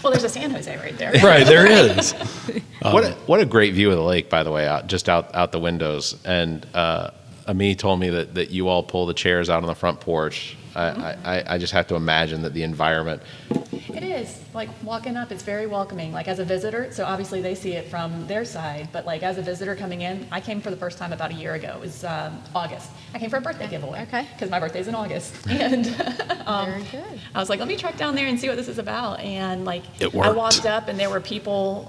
Well, there's a San Jose right there.
Right, there is.
What a great view of the lake, by the way, out the windows. And Ami told me that you all pull the chairs out on the front porch. I just have to imagine that the environment.
It is. Like, walking up, it's very welcoming. Like, as a visitor, so obviously they see it from their side, but like as a visitor coming in, I came for the first time about a year ago. It was August. I came for a birthday giveaway. Okay. Because my birthday's in August. And
very good.
I was like, let me trek down there and see what this is about. And like,
it worked.
I walked up and there were people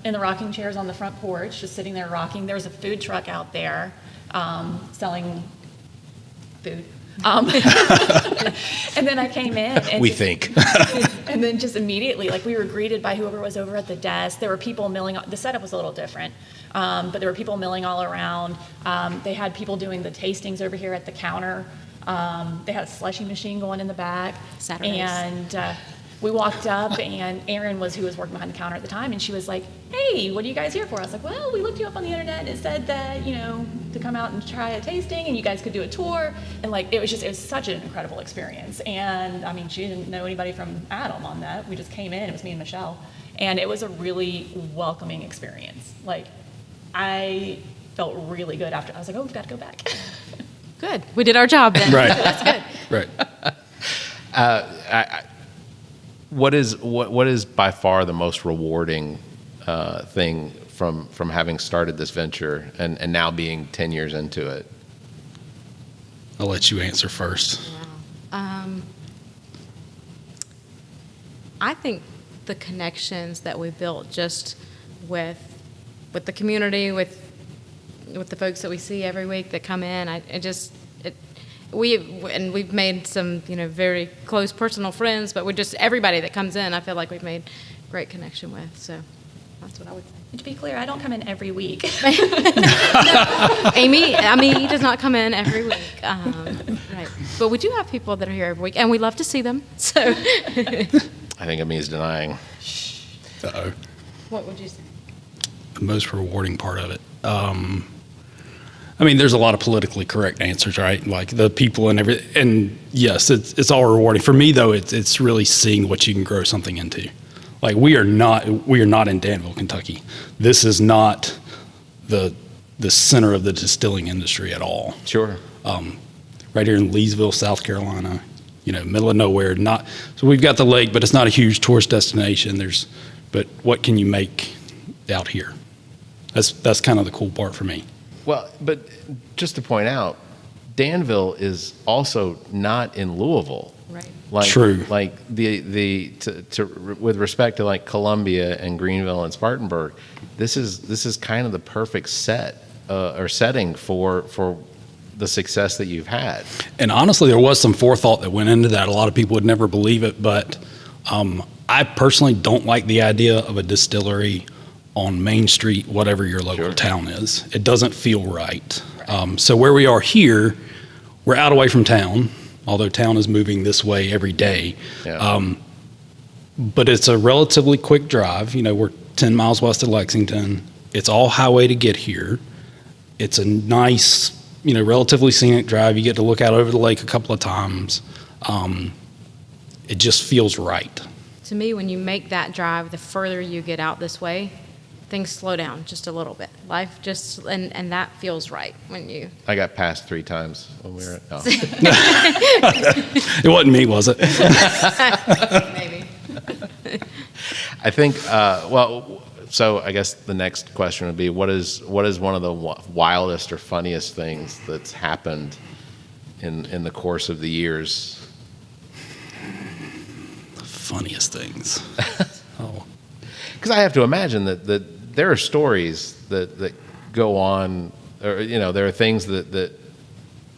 in the rocking chairs on the front porch, just sitting there rocking. There was a food truck out there selling food. And then I came in. And and then just immediately, like, we were greeted by whoever was over at the desk. There were people milling. The setup was a little different, but there were people milling all around. They had people doing the tastings over here at the counter. They had a slushy machine going in the back.
Saturdays.
And we walked up, and Erin who was working behind the counter at the time, and she was like, hey, what are you guys here for? I was like, well, we looked you up on the internet, and it said that, to come out and try a tasting, and you guys could do a tour. And like, it was such an incredible experience. And I mean, she didn't know anybody from Adam on that. We just came in, it was me and Michelle. And it was a really welcoming experience. Like, I felt really good after. I was like, oh, we've got to go back.
Good. We did our job then.
Right.
That's good.
Right.
What is by far the most rewarding thing from having started this venture and now being 10 years into it?
I'll let you answer first.
Wow. I think the connections that we built just with the community, with the folks that we see every week that come in, we've made some, very close personal friends, but everybody that comes in, I feel like we've made great connection with. So that's what I would say.
And to be clear, I don't come in every week.
Amy does not come in every week. Right. But we do have people that are here every week, and we love to see them. So
I think Ami's denying.
Uh-oh.
What would you say?
The most rewarding part of it. I mean, there's a lot of politically correct answers, right? Like the people and everything. And yes, it's all rewarding. For me, though, it's really seeing what you can grow something into. Like we are not in Danville, Kentucky. This is not the center of the distilling industry at all.
Sure.
Right here in Leesville, South Carolina, middle of nowhere. So we've got the lake, but it's not a huge tourist destination. But what can you make out here? That's kind of the cool part for me.
Well, but just to point out, Danville is also not in Louisville.
Right.
True.
Like with respect to like Columbia and Greenville and Spartanburg, this is kind of the perfect setting for the success that you've had.
And honestly, there was some forethought that went into that. A lot of people would never believe it, but I personally don't like the idea of a distillery on Main Street, whatever your local town is. It doesn't feel right. So where we are here, we're out away from town, although town is moving this way every day.
Yeah.
But it's a relatively quick drive. We're 10 miles west of Lexington. It's all highway to get here. It's a nice, relatively scenic drive. You get to look out over the lake a couple of times. It just feels right.
To me, when you make that drive, the further you get out this way, things slow down just a little bit. Life just, and that feels right when you.
I got passed 3 times when we were. No.
It wasn't me, was it?
Maybe.
I think. So I guess the next question would be, what is one of the wildest or funniest things that's happened in the course of the years?
Funniest things. Oh.
Because I have to imagine that there are stories that go on, or there are things that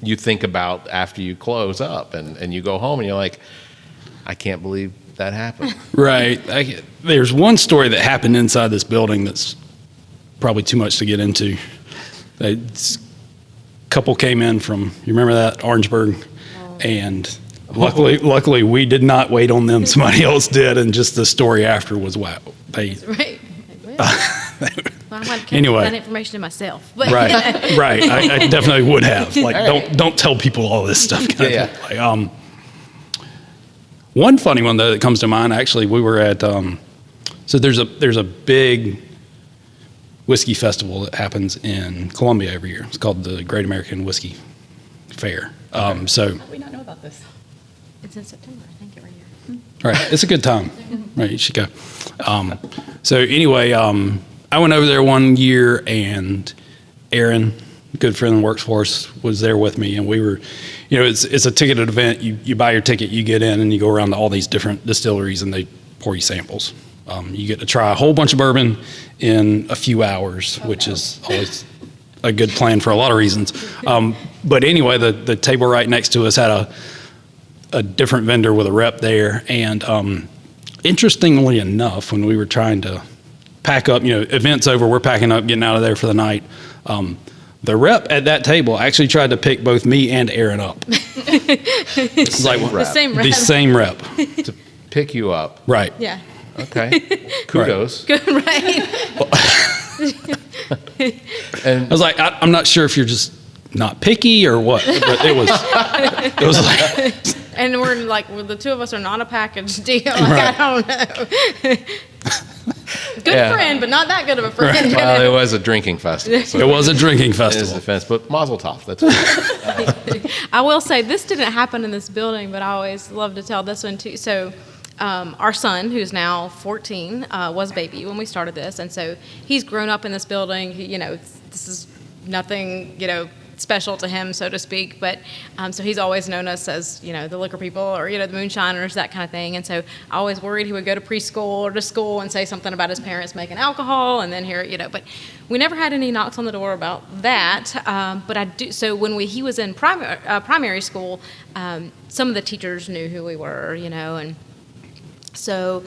you think about after you close up and you go home and you're like, I can't believe that happened.
Right. There's one story that happened inside this building that's probably too much to get into. A couple came in from, you remember that, Orangeburg, and luckily we did not wait on them. Somebody else did, and just the story after was wow.
Right. Well, I might have
Anyway.
that information to myself. But
Right. I definitely would have. Like,
Right.
don't tell people all this stuff. Kind
Yeah.
of. Like, one funny one though that comes to mind. Actually, we were at. So there's a big whiskey festival that happens in Columbia every year. It's called the Great American Whiskey Fair. So.
How do we not know about this?
it's in September, I think, every year.
Right, it's a good time. Right, you should go. So anyway, I went over there one year, and Aaron, a good friend that works for us, was there with me, and we were, it's a ticketed event. You buy your ticket, you get in, and you go around to all these different distilleries, and they pour you samples. You get to try a whole bunch of bourbon in a few hours, which is always a good plan for a lot of reasons. But anyway, the table right next to us had a different vendor with a rep there, and interestingly enough, when we were trying to pack up, event's over, we're packing up, getting out of there for the night, the rep at that table actually tried to pick both me and Aaron up. It's like
The same rep.
the same rep.
To pick you up.
Right.
Yeah.
Okay. Kudos.
Good, right?
And
I was like, I'm not sure if you're just not picky or what, but it was like,
And we're like, well, the two of us are not a package deal. Like,
Right.
I don't know. Good
Yeah.
friend, but not that good of a friend.
well, it was a drinking festival. So
it was a drinking
in his
festival.
defense, but Mazel Tov. That's right.
I will say this didn't happen in this building, but I always love to tell this one too. So our son, who's now 14, was a baby when we started this, and so he's grown up in this building. This is nothing, special to him, so to speak. But so he's always known us as, the liquor people or, the moonshiners, that kind of thing. And so I always worried he would go to preschool or to school and say something about his parents making alcohol, and then but we never had any knocks on the door about that. But I do. So when he was in primary school, some of the teachers knew who we were, and so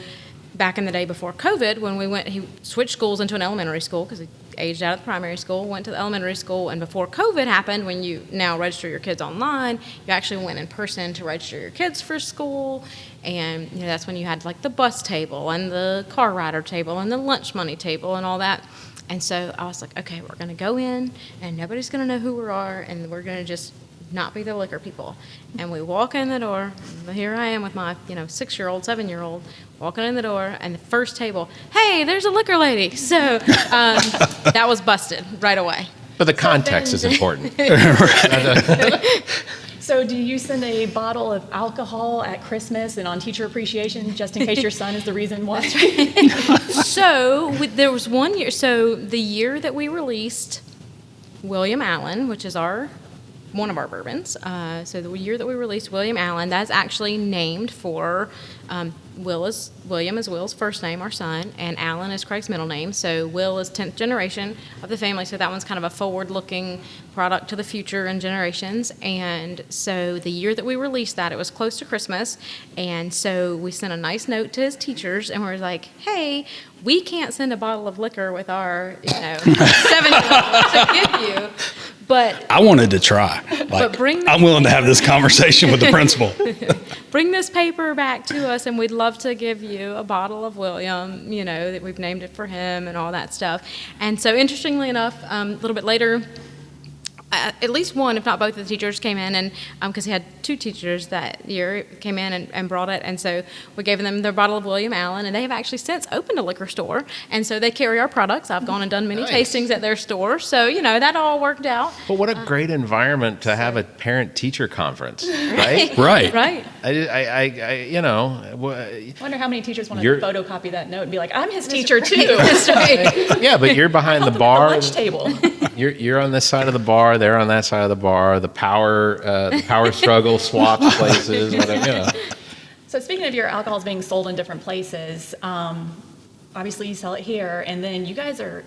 back in the day before COVID, when he switched schools into an elementary school because he aged out of the primary school, went to the elementary school, and before COVID happened, when you now register your kids online, you actually went in person to register your kids for school, and that's when you had like the bus table and the car rider table and the lunch money table and all that. And so I was like, okay, we're going to go in and nobody's going to know who we are, and we're going to just not be the liquor people. And we walk in the door. Here I am with my 6-year-old, 7-year-old walking in the door, and the first table, hey, there's a liquor lady. So that was busted right away.
But the context is important.
So do you send a bottle of alcohol at Christmas and on teacher appreciation just in case your son is the reason why?
So there was one year. So the year that we released William Allen, which is one of our bourbons. So the year that we released William Allen, that's actually named for William is Will's first name, our son, and Allen is Craig's middle name. So Will is 10th generation of the family. So that one's kind of a forward-looking product to the future and generations. And so the year that we released that, it was close to Christmas. And so we sent a nice note to his teachers, and we were like, hey, we can't send a bottle of liquor with our 7-year-old to give you. But
I wanted to try. I'm willing to have this conversation with the principal.
Bring this paper back to us, and we'd love to give you a bottle of William, that we've named it for him and all that stuff. And so interestingly enough, a little bit later, at least one, if not both, of the teachers came in, and because he had 2 teachers that year, came in and brought it, and so we gave them their bottle of William Allen, and they have actually since opened a liquor store, and so they carry our products. I've gone and done many tastings at their store, so that all worked out.
But what a great environment to have a parent-teacher conference, right?
Right.
I
wonder how many teachers want to photocopy that note and be like, I'm his teacher too.
That's right.
Yeah, but you're behind the bar.
Lunch table.
You're on this side of the bar. They're on that side of the bar. The power struggle swaps places. Whatever.
So speaking of your alcohols being sold in different places, obviously you sell it here, and then you guys are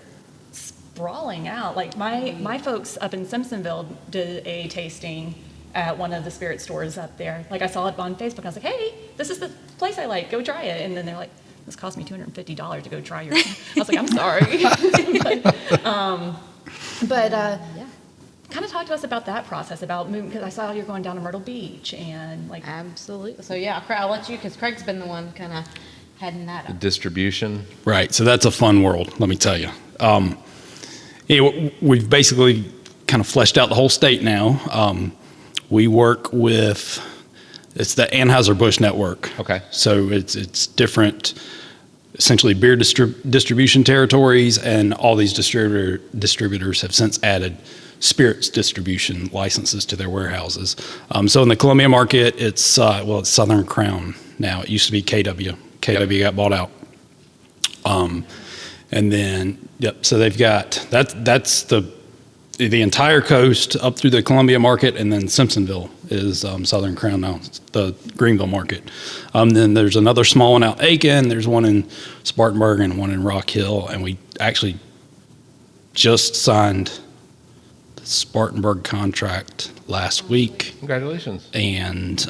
sprawling out. Like my folks up in Simpsonville did a tasting at one of the spirit stores up there. Like I saw it on Facebook. I was like, hey, this is the place I like. Go try it. And then they're like, this cost me $250 to go try yours. I was like, I'm sorry. But kind of talk to us about that process, about moving, because I saw you're going down to Myrtle Beach and like.
Absolutely. So yeah, I'll let you, because Craig's been the one kind of heading that up.
Distribution. Right.
So that's a fun world, let me tell you. We've basically kind of fleshed out the whole state now. We work with, it's the Anheuser-Busch network.
Okay.
So it's different, essentially beer distribution territories, and all these distributors have since added spirits distribution licenses to their warehouses. So in the Columbia market, it's Southern Crown now. It used to be KW. KW got bought out. And then, so they've got, that's the entire coast up through the Columbia market, and then Simpsonville is Southern Crown now, the Greenville market. Then there's another small one out Aiken, there's one in Spartanburg and one in Rock Hill, and we actually just signed the Spartanburg contract last week.
Congratulations.
And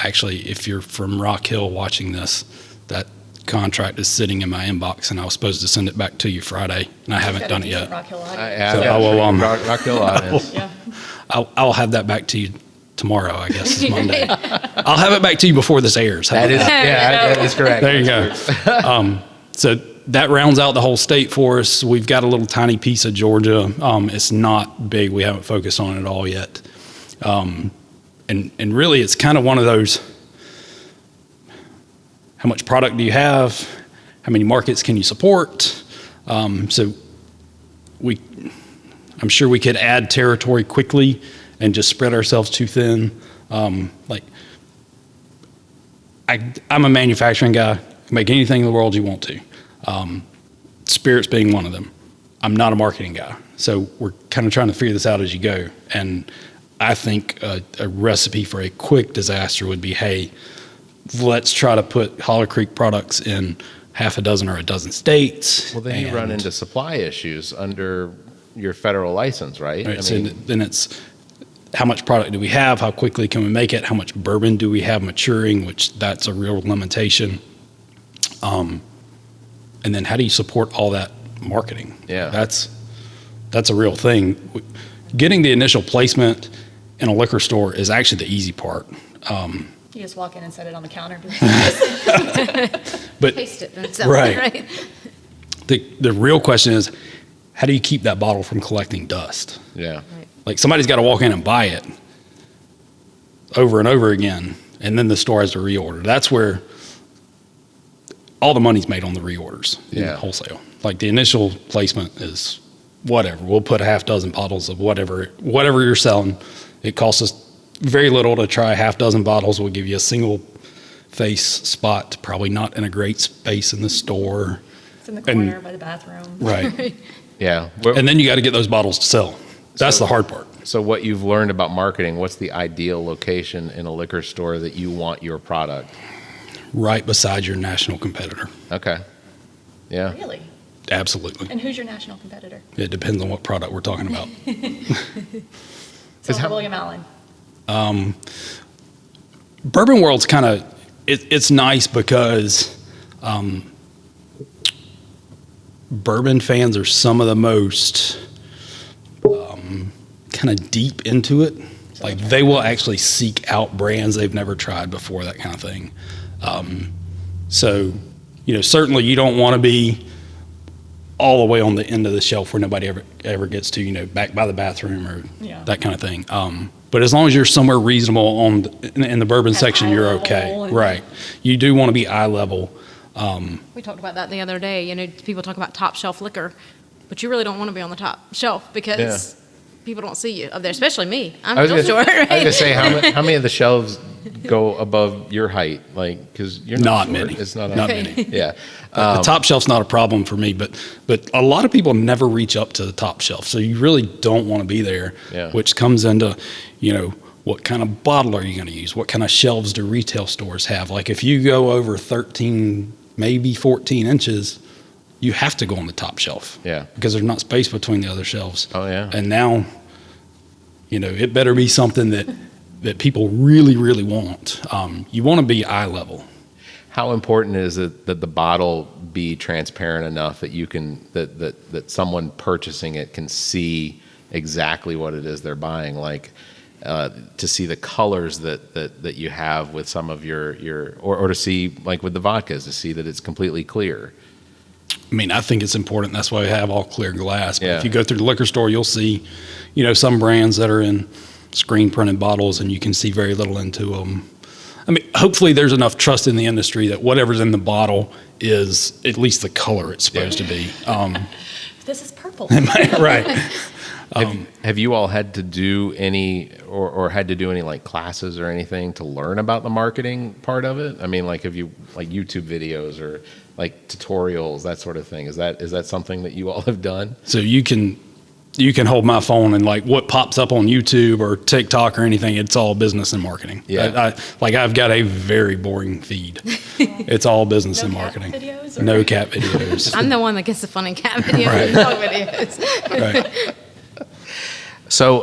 actually, if you're from Rock Hill watching this, that contract is sitting in my inbox, and I was supposed to send it back to you Friday, and I haven't done it yet.
Rock Hill
Rock Hill audience.
Yeah.
I'll have that back to you tomorrow, I guess, is Monday. I'll have it back to you before this airs.
That is correct.
There you go. So that rounds out the whole state for us. We've got a little tiny piece of Georgia. It's not big. We haven't focused on it at all yet. And really, it's kind of one of those, how much product do you have? How many markets can you support? So I'm sure we could add territory quickly and just spread ourselves too thin. I'm a manufacturing guy. Make anything in the world you want to. Spirits being one of them. I'm not a marketing guy. So we're kind of trying to figure this out as you go. And I think a recipe for a quick disaster would be, hey, let's try to put Holler Creek products in half a dozen or a dozen states.
Well, then you run into supply issues under your federal license, right?
Right. Then it's how much product do we have? How quickly can we make it? How much bourbon do we have maturing? Which that's a real limitation. And then how do you support all that marketing?
Yeah.
That's a real thing. Getting the initial placement in a liquor store is actually the easy part.
You just walk in and set it on the counter.
But
Taste it and sell
right.
it, right?
The real question is, how do you keep that bottle from collecting dust?
Yeah.
Right.
Like somebody's got to walk in and buy it over and over again, and then the store has to reorder. That's where all the money's made on the reorders in wholesale. Like the initial placement is whatever. We'll put a half dozen bottles of whatever you're selling. It costs us very little to try a half dozen bottles. We'll give you a single face spot, probably not in a great space in the store.
It's in the corner by the bathroom.
Right.
Yeah.
And then you got to get those bottles to sell. That's the hard part.
So what you've learned about marketing, what's the ideal location in a liquor store that you want your product?
Right beside your national competitor.
Okay. Yeah.
Really?
Absolutely.
And who's your national competitor?
It depends on what product we're talking about.
So William Allen.
Bourbon World's kind of, it's nice because bourbon fans are some of the most kind of deep into it. Like they will actually seek out brands they've never tried before, that kind of thing. So, certainly you don't want to be all the way on the end of the shelf where nobody ever gets to, back by the bathroom or that kind of thing. But as long as you're somewhere reasonable in the bourbon section, you're okay. Right. You do want to be eye level.
We talked about that the other day. People talk about top shelf liquor, but you really don't want to be on the top shelf because people don't see you up there, especially me. I'm real short. Right?
I was going to say, how many of the shelves go above your height? Like, because you're not
many.
It's not
many.
Yeah.
The top shelf's not a problem for me, but a lot of people never reach up to the top shelf, so you really don't want to be there.
Yeah.
Which comes into, what kind of bottle are you going to use? What kind of shelves do retail stores have? Like if you go over 13, maybe 14 inches, you have to go on the top shelf.
Yeah.
Because there's not space between the other shelves.
Oh, yeah.
And now, it better be something that people really, really want. You want to be eye level.
How important is it that the bottle be transparent enough that you can that someone purchasing it can see exactly what it is they're buying, like to see the colors that you have with some of your or to see, like with the vodkas, to see that it's completely clear?
I mean, I think it's important. That's why we have all clear glass. But
Yeah.
if you go through the liquor store, you'll see, some brands that are in screen printed bottles and you can see very little into them. I mean, hopefully there's enough trust in the industry that whatever's in the bottle is at least the color it's supposed to be.
This is purple.
Right.
Have you all had to do any or had to do any like classes or anything to learn about the marketing part of it? I mean, like have you like YouTube videos or like tutorials, that sort of thing? Is that something that you all have done?
So you can hold my phone and like what pops up on YouTube or TikTok or anything, it's all business and marketing.
Yeah.
I've got a very boring feed. It's all business and marketing.
Cat videos, or?
No cat videos.
I'm the one that gets the fun and cat videos and dog videos.
Right.
So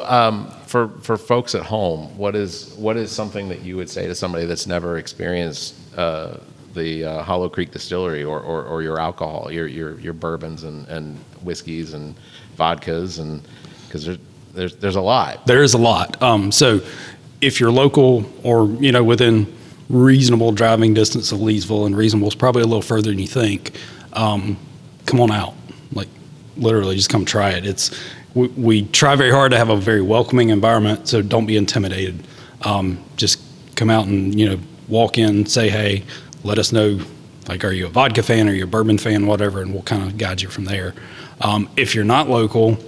for folks at home, what is something that you would say to somebody that's never experienced the Hollow Creek Distillery or your alcohol, your bourbons and whiskeys and vodkas, and because there's a lot.
There is a lot. So if you're local or within reasonable driving distance of Leesville, and reasonable is probably a little further than you think, come on out. Like literally, just come try it. We try very hard to have a very welcoming environment, so don't be intimidated. Just come out and walk in, say hey, let us know. Like, are you a vodka fan? Are you a bourbon fan? Whatever, and we'll kind of guide you from there. If you're not local,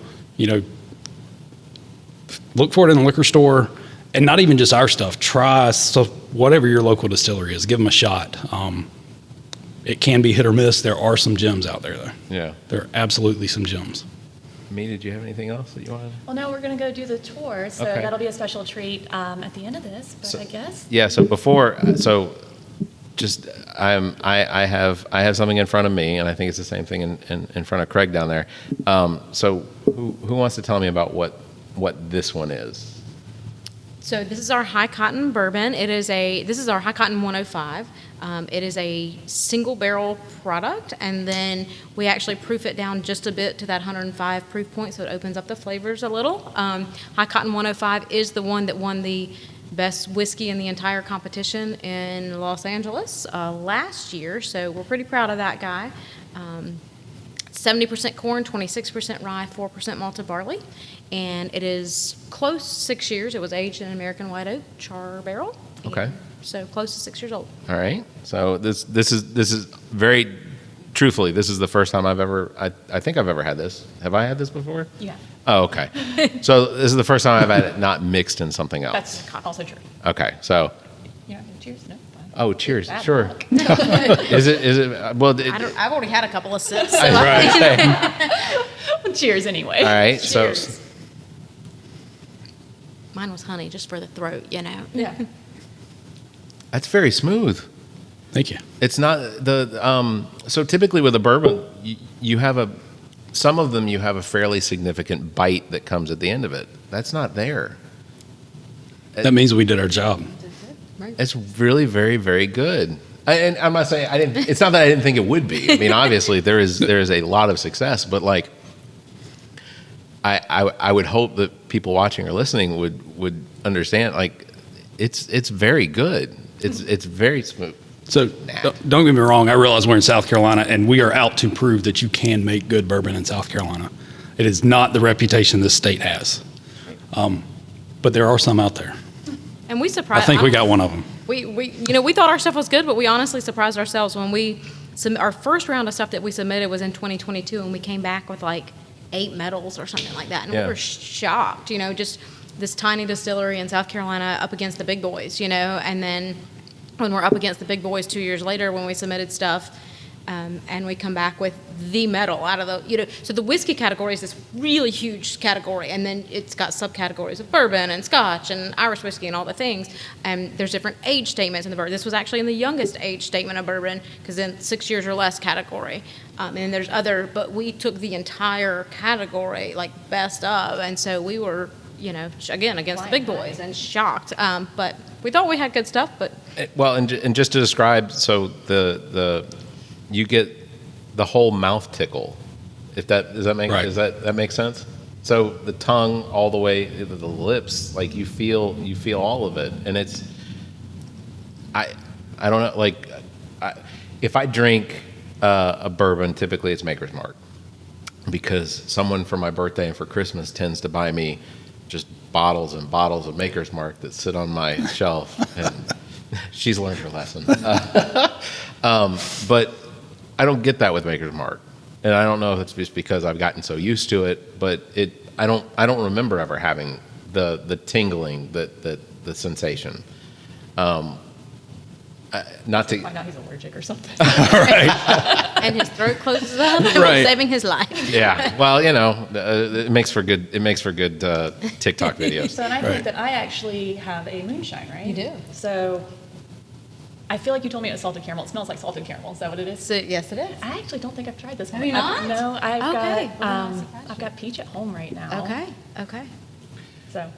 look for it in the liquor store, and not even just our stuff. Try stuff, whatever your local distillery is. Give them a shot. It can be hit or miss. There are some gems out there, though.
Yeah.
There are absolutely some gems.
Me, did you have anything else that you wanted?
Well, no, we're going to go do the tour, so
Okay.
that'll be a special treat at the end of this. But I guess.
Yeah. Just I have something in front of me, and I think it's the same thing in front of Craig down there. So who wants to tell me about what this one is?
So this is our high cotton bourbon. This is our high cotton 105. It is a single barrel product, and then we actually proof it down just a bit to that 105 proof point, so it opens up the flavors a little. High cotton 105 is the one that won the best whiskey in the entire competition in Los Angeles last year, so we're pretty proud of that guy. 70% corn, 26% rye, 4% malted barley. And it is close 6 years. It was aged in American white oak char barrel.
Okay.
So close to 6 years old.
All right. So this is very truthfully, this is the first time I think I've ever had this. Have I had this before?
Yeah.
Oh, okay. So this is the first time I've had it not mixed in something else.
That's also true.
Okay. So.
You're not going to cheers? No. Fine.
Oh, cheers.
Bad
Sure.
luck.
Is it? Well,
I've already had a couple of sips. So
right.
Well, cheers anyway.
All right.
Cheers.
So.
Mine was honey, just for the throat, you know.
Yeah.
That's very smooth.
Thank you.
It's not the so typically with a bourbon, you have some of them you have a fairly significant bite that comes at the end of it. That's not there.
That means we did our job.
It's really very, very good. And I'm not saying I didn't. It's not that I didn't think it would be. I mean, obviously there is a lot of success, but like I would hope that people watching or listening would understand. Like it's very good. It's very smooth.
So don't get me wrong. I realize we're in South Carolina, and we are out to prove that you can make good bourbon in South Carolina. It is not the reputation this state has, but there are some out there.
And we surprised.
I think we got one of them.
We thought our stuff was good, but we honestly surprised ourselves when our first round of stuff that we submitted was in 2022, and we came back with like 8 medals or something like that, and we were shocked. Just this tiny distillery in South Carolina up against the big boys, and then when we're up against the big boys 2 years later when we submitted stuff, and we come back with the medal out of the, so the whiskey category is this really huge category, and then it's got subcategories of bourbon and scotch and Irish whiskey and all the things, and there's different age statements in the bourbon. This was actually in the youngest age statement of bourbon, because in 6 years or less category, and there's but we took the entire category, like best of, and so we were, again, against the big boys and shocked, but we thought we had good stuff, but.
Well, and just to describe, so you get the whole mouth tickle. Does that make sense? So the tongue all the way to the lips, like you feel all of it, and it's. I don't know, like, if I drink a bourbon, typically it's Maker's Mark, because someone for my birthday and for Christmas tends to buy me just bottles and bottles of Maker's Mark that sit on my shelf, and she's learned her lesson. But I don't get that with Maker's Mark, and I don't know if it's just because I've gotten so used to it, but I don't remember ever having the tingling, the sensation. Not to
Find out he's allergic or something.
right.
And his throat closes up,
Right.
saving his life.
Yeah. Well, it makes for good TikTok videos.
So, and I think that I actually have a moonshine, right?
You do.
So, I feel like you told me it was salted caramel. It smells like salted caramel. Is that what it is?
So, yes, it is.
I actually don't think I've tried this one.
Have you not?
No, I've
Okay.
got
Well, I'm surprised.
I've got peach at home right now.
Okay.
So,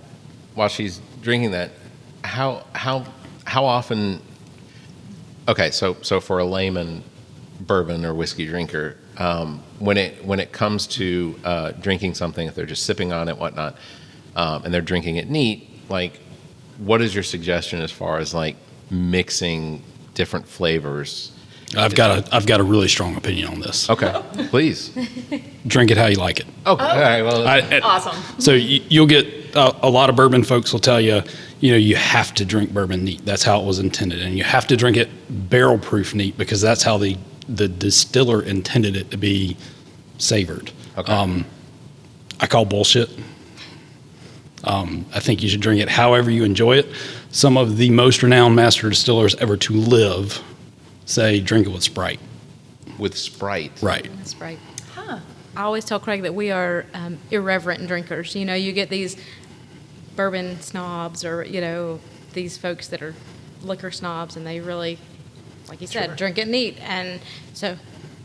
While she's drinking that, how often? Okay, so for a layman bourbon or whiskey drinker, when it comes to drinking something, if they're just sipping on it, whatnot, and they're drinking it neat, like, what is your suggestion as far as like mixing different flavors?
I've got a really strong opinion on this.
Okay, please.
Drink it how you like it.
Okay, all right, well,
awesome.
So you'll get a lot of bourbon folks will tell you, you have to drink bourbon neat. That's how it was intended, and you have to drink it barrel proof neat, because that's how the distiller intended it to be savored.
Okay.
I call bullshit. I think you should drink it however you enjoy it. Some of the most renowned master distillers ever to live say drink it with Sprite.
with Sprite.
Right.
That's right.
Huh.
I always tell Craig that we are irreverent drinkers. You get these bourbon snobs, or these folks that are liquor snobs, and they really, like you said, drink it neat. And so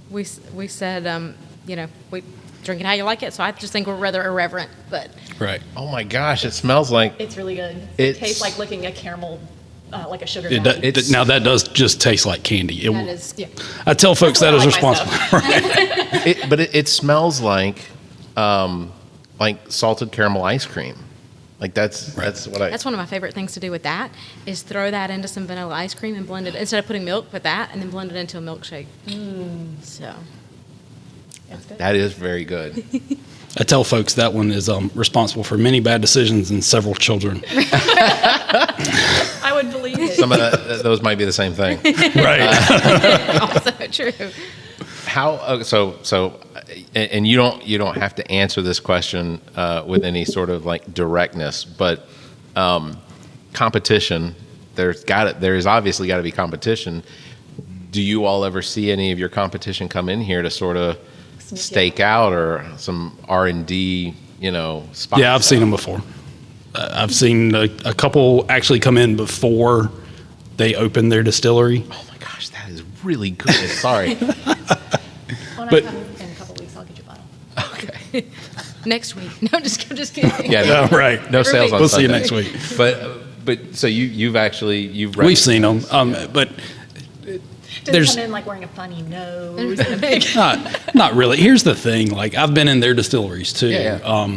we said, we drink it how you like it. So I just think we're rather irreverent, but
Right.
Oh my gosh, it smells like
It's really good.
It's-
It tastes like licking a caramel, like a sugar
It
daddy.
now that does just taste like candy.
that is,
Yeah.
I tell folks that
That's
is
what I like
responsible.
but it smells like salted caramel ice cream. Like that's what I.
that's one of my favorite things to do with that is throw that into some vanilla ice cream and blend it, instead of putting milk, put that and then blend it into a milkshake. So
It's good.
That is very good.
I tell folks that one is responsible for many bad decisions and several children.
I would believe it.
Some of those might be the same thing.
Right.
Also true.
How so and you don't have to answer this question with any sort of like directness, but competition, there is obviously got to be competition. Do you all ever see any of your competition come in here to sort of stake out or some R&D, spots?
Yeah, I've seen them before. I've seen a couple actually come in before they opened their distillery.
Oh my gosh, that is really good. Sorry.
When
But-
I come in a couple weeks, I'll get you a bottle.
Okay.
Next week. No, I'm just kidding.
Yeah.
Yeah, right.
No sales on
We'll see you
Sunday.
next week.
But so you've
We've seen them, but
Does
There's-
it come in like wearing a funny nose and a big...
not really. Here's the thing: like I've been in their distilleries too.
Yeah.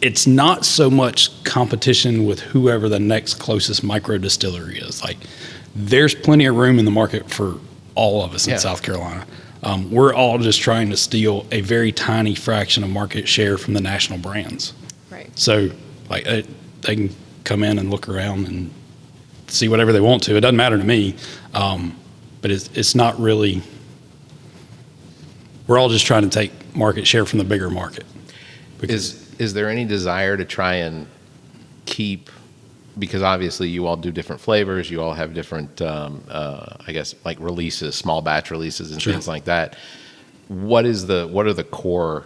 It's not so much competition with whoever the next closest micro distillery is. Like there's plenty of room in the market for all of us
Yeah.
in South Carolina. We're all just trying to steal a very tiny fraction of market share from the national brands.
Right.
So like they can come in and look around and see whatever they want to. It doesn't matter to me. But it's not really. We're all just trying to take market share from the bigger market.
Is there any desire to try and keep, because obviously you all do different flavors, you all have different, I guess, like releases, small batch releases and
Sure.
things like that. What are the core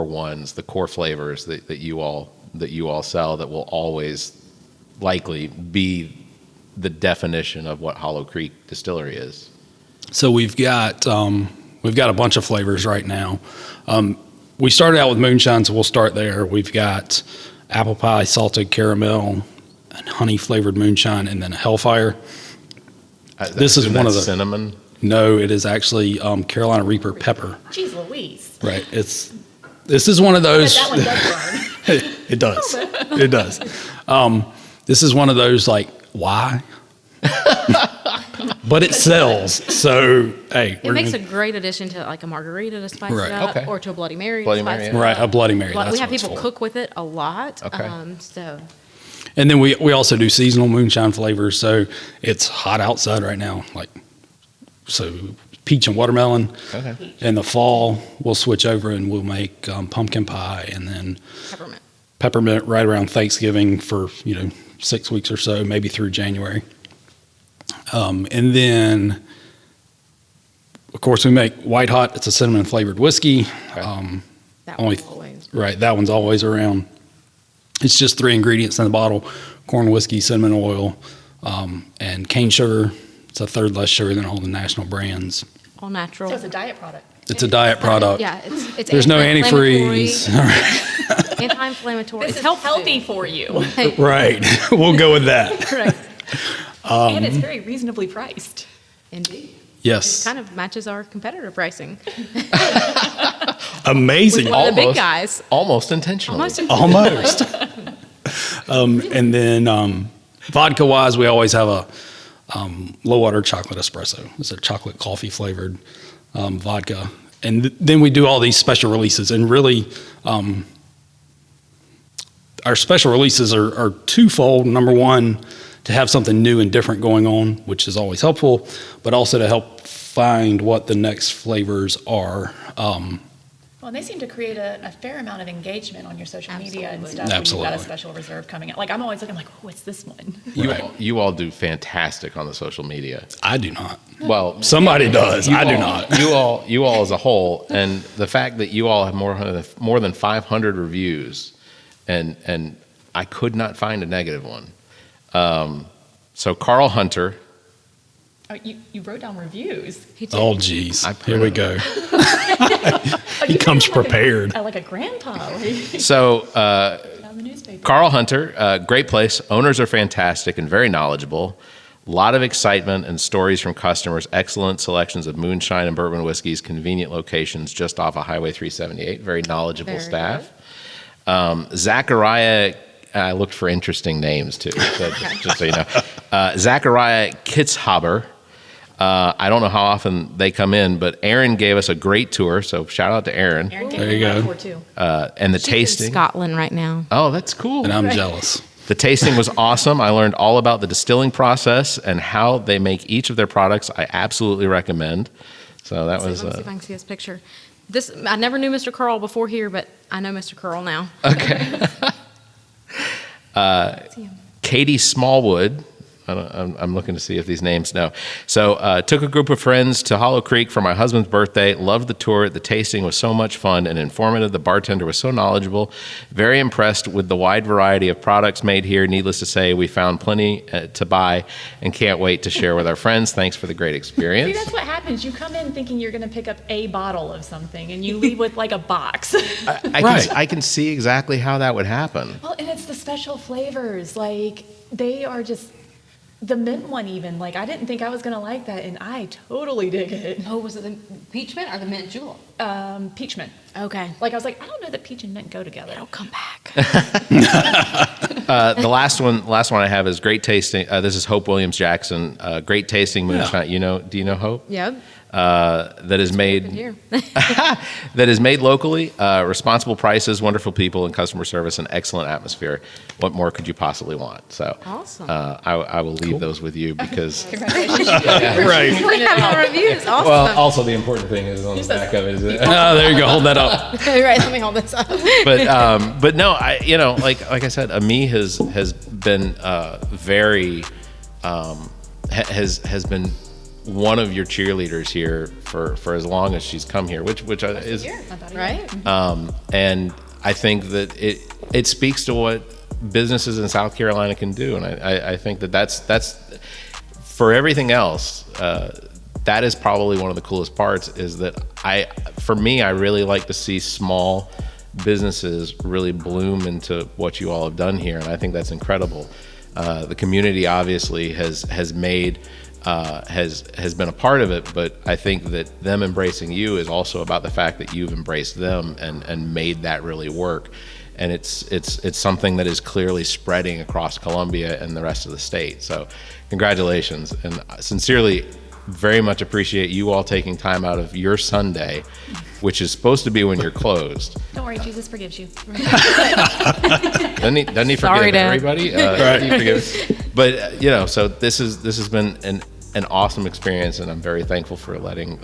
ones, the core flavors that you all sell that will always likely be the definition of what Hollow Creek Distillery is?
So we've got a bunch of flavors right now. We started out with moonshine, so we'll start there. We've got apple pie, salted caramel, and honey flavored moonshine, and then a Hellfire. This is one of the
cinnamon.
No, it is actually Carolina Reaper pepper.
Jeez Louise.
Right. This is one of
But
those.
that one does burn.
It does. It does. This is one of those like, why? But it sells. So, hey.
It makes a great addition to like a margarita to spice
Right.
it up,
Okay.
or to a Bloody Mary.
Bloody
to spice
Mary,
it
yeah.
Right,
up.
a Bloody Mary.
We
That's
have
what it's
people
for.
cook with it a lot.
Okay.
So
And then we also do seasonal moonshine flavors. So it's hot outside right now. So peach and watermelon.
Okay.
In the fall, we'll switch over and we'll make pumpkin pie and then
peppermint.
peppermint right around Thanksgiving for, 6 weeks or so, maybe through January. And then, of course, we make White Hot. It's a cinnamon flavored whiskey.
That
Only-
one's always.
Right, that one's always around. It's just 3 ingredients in the bottle: corn whiskey, cinnamon oil, and cane sugar. It's a third less sugar than all the national brands.
All natural.
So it's a diet product.
It's a diet product.
Yeah, it's
There's no
anti-inflammatory.
antifreeze.
Anti-inflammatory.
This
It's
is healthy for you.
Right, we'll go with that.
Right.
And it's very reasonably priced.
Indeed.
Yes,
Kind of matches our competitor pricing.
amazing.
One of the big guys.
Almost intentionally.
Almost. And then vodka wise, we always have a low water chocolate espresso. It's a chocolate coffee flavored vodka. And then we do all these special releases. And really, our special releases are twofold. Number one, to have something new and different going on, which is always helpful, but also to help find what the next flavors are.
Well, and they seem to create a fair amount of engagement on your social media and
Absolutely.
stuff. When you've got
Absolutely.
a special reserve coming out. Like I'm always looking like, oh, what's this one?
You all do fantastic on the social media.
I do not.
Well,
Somebody does. I do not.
You all as a whole, and the fact that you all have more than 500 reviews, and I could not find a negative one. So Carl Hunter,
Oh, you wrote down reviews.
He did.
Oh, geez.
I
Here we go. He comes prepared.
Like a grandpa.
so
On the newspaper.
Carl Hunter, great place. Owners are fantastic and very knowledgeable. A lot of excitement and stories from customers. Excellent selections of moonshine and bourbon whiskeys. Convenient locations just off of Highway 378. Very knowledgeable
Very
staff. Zachariah, I looked for interesting names too, so just so you know. Zachariah Kitzhaber, I don't know how often they come in, but Aaron gave us a great tour. So shout out to Aaron.
There you go.
And the
She's
tasting.
in Scotland right now.
Oh, that's cool.
And I'm jealous.
The tasting was awesome. I learned all about the distilling process and how they make each of their products. I absolutely recommend. So that was.
Let me see if I can see this picture. I never knew Mr. Curl before here, but I know Mr. Curl now.
Okay. Katie Smallwood. I'm looking to see if these names know. So took a group of friends to Hollow Creek for my husband's birthday. Loved the tour. The tasting was so much fun and informative. The bartender was so knowledgeable. Very impressed with the wide variety of products made here. Needless to say, we found plenty to buy and can't wait to share with our friends. Thanks for the great experience.
See, that's what happens. You come in thinking you're going to pick up a bottle of something, and you leave with like a box.
I can see exactly how that would happen.
Well, and it's the special flavors. Like, they are just... The mint one even, like, I didn't think I was going to like that, and I totally dig it.
Oh, was it the peach mint or the mint julep?
Peach mint.
Okay.
Like, I was like, I don't know that peach and mint go together.
It'll come back.
The last one I have is great tasting. This is Hope Williams Jackson. Great tasting moonshine.
Yeah.
Do you know Hope?
Yep.
That is made that is made locally. Responsible prices, wonderful people, and customer service, and excellent atmosphere. What more could you possibly want? So,
Awesome.
I will leave those with you because.
Right.
We have our reviews. Awesome.
Well, also the important thing is on the back of it. Is it?
Oh, there you go. Hold that up.
Right, let me hold this up.
But no, like I said, Ami has been very has been one of your cheerleaders here for as long as she's come here, which is
Right?
and I think that it speaks to what businesses in South Carolina can do, and I think that's for everything else. That is probably one of the coolest parts. Is that I really like to see small businesses really bloom into what you all have done here, and I think that's incredible. The community obviously has made. Has been a part of it, but I think that them embracing you is also about the fact that you've embraced them and made that really work. And it's something that is clearly spreading across Columbia and the rest of the state. So congratulations, and sincerely very much appreciate you all taking time out of your Sunday, which is supposed to be when you're closed.
Don't worry, Jesus forgives you.
Doesn't he forgive everybody? He forgives. But so this has been an awesome experience, and I'm very thankful for letting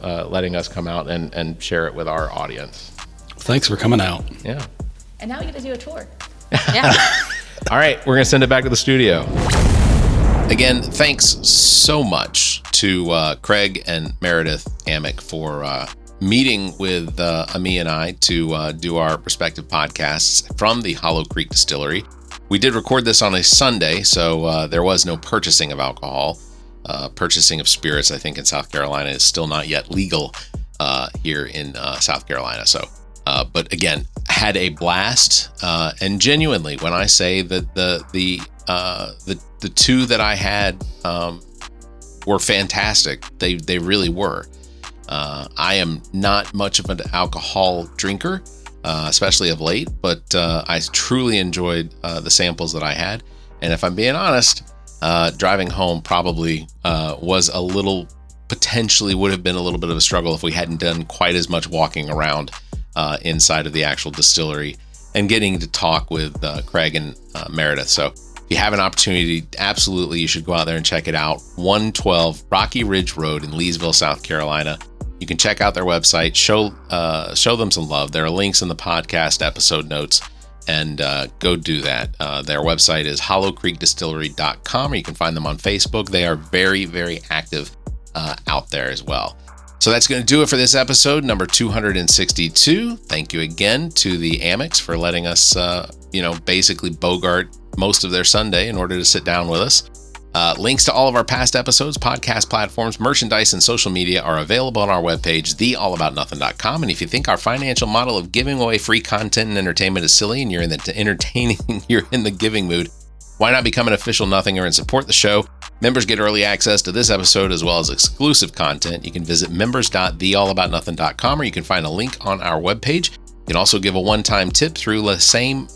us come out and share it with our audience.
Thanks for coming out.
Yeah.
And now we get to do a tour.
Yeah.
All right, we're gonna send it back to the studio. Again, thanks so much to Craig and Meredith Amick for meeting with Ami and I to do our respective podcasts from the Hollow Creek Distillery. We did record this on a Sunday, so there was no purchasing of alcohol. Purchasing of spirits, I think, in South Carolina is still not yet legal here in South Carolina. So, but again, had a blast, and genuinely, when I say that the two that I had were fantastic, they really were. I am not much of an alcohol drinker, especially of late, but I truly enjoyed the samples that I had. And if I'm being honest, driving home probably potentially would have been a little bit of a struggle if we hadn't done quite as much walking around inside of the actual distillery and getting to talk with Craig and Meredith. So if you have an opportunity, absolutely you should go out there and check it out. 112 Rocky Ridge Road in Leesville, South Carolina. You can check out their website, show them some love. There are links in the podcast episode notes, and go do that. Their website is hollowcreekdistillery.com, or you can find them on Facebook. They are very, very active out there as well. So that's going to do it for this episode, number 262. Thank you again to the Amex for letting us, basically bogart most of their Sunday in order to sit down with us. Links to all of our past episodes, podcast platforms, merchandise, and social media are available on our webpage, theallaboutnothing.com. And if you think our financial model of giving away free content and entertainment is silly and you're in the giving mood, why not become an official Nothinger and support the show? Members get early access to this episode as well as exclusive content. You can visit members.theallaboutnothing.com, or you can find a link on our webpage. You can also give a one-time tip through the same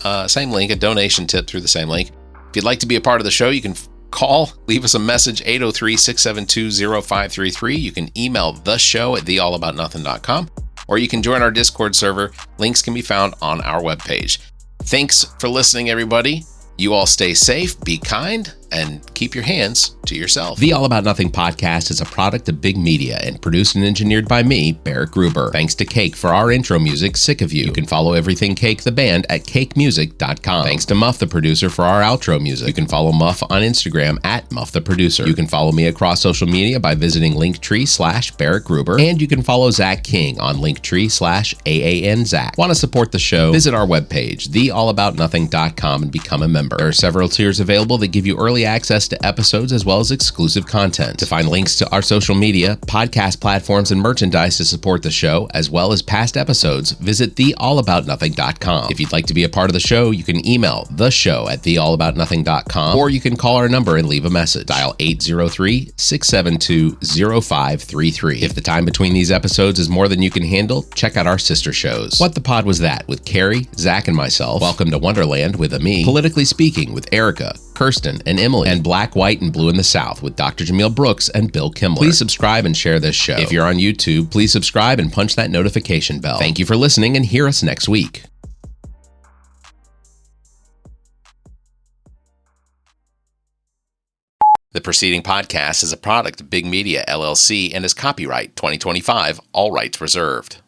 link, a donation tip through the same link. If you'd like to be a part of the show, you can call, leave us a message, 803-672-0533. You can email the show at theallaboutnothing.com, or you can join our Discord server. Links can be found on our webpage. Thanks for listening, everybody. You all stay safe, be kind, and keep your hands to yourself. The All About Nothing podcast is a product of Big Media and produced and engineered by me, Barrett Gruber. Thanks to Cake for our intro music, Sick of You. You can follow Everything Cake, the band, at cakemusic.com. Thanks to Muff, the producer, for our outro music. You can follow Muff on Instagram at Muff the Producer. You can follow me across social media by visiting Linktree/Barrett Gruber. And you can follow Zach King on Linktree/AANZach. Want to support the show? Visit our webpage, theallaboutnothing.com, and become a member. There are several tiers available that give you early access to episodes as well as exclusive content. To find links to our social media, podcast platforms, and merchandise to support the show, as well as past episodes, visit theallaboutnothing.com. If you'd like to be a part of the show, you can email theshow@theallaboutnothing.com, or you can call our number and leave a message. Dial 803-672-0533. If the time between these episodes is more than you can handle, check out our sister shows. What the Pod Was That with Carrie, Zach, and myself. Welcome to Wonderland with Ami. Politically Speaking with Erica, Kirsten, and Emily, and Black, White, and Blue in the South with Dr. Jameel Brooks and Bill Kimmler. Please subscribe and share this show. If you're on YouTube, please subscribe and punch that notification bell. Thank you for listening, and hear us next week. The preceding podcast is a product of Big Media, LLC, and is copyright 2025, all rights reserved.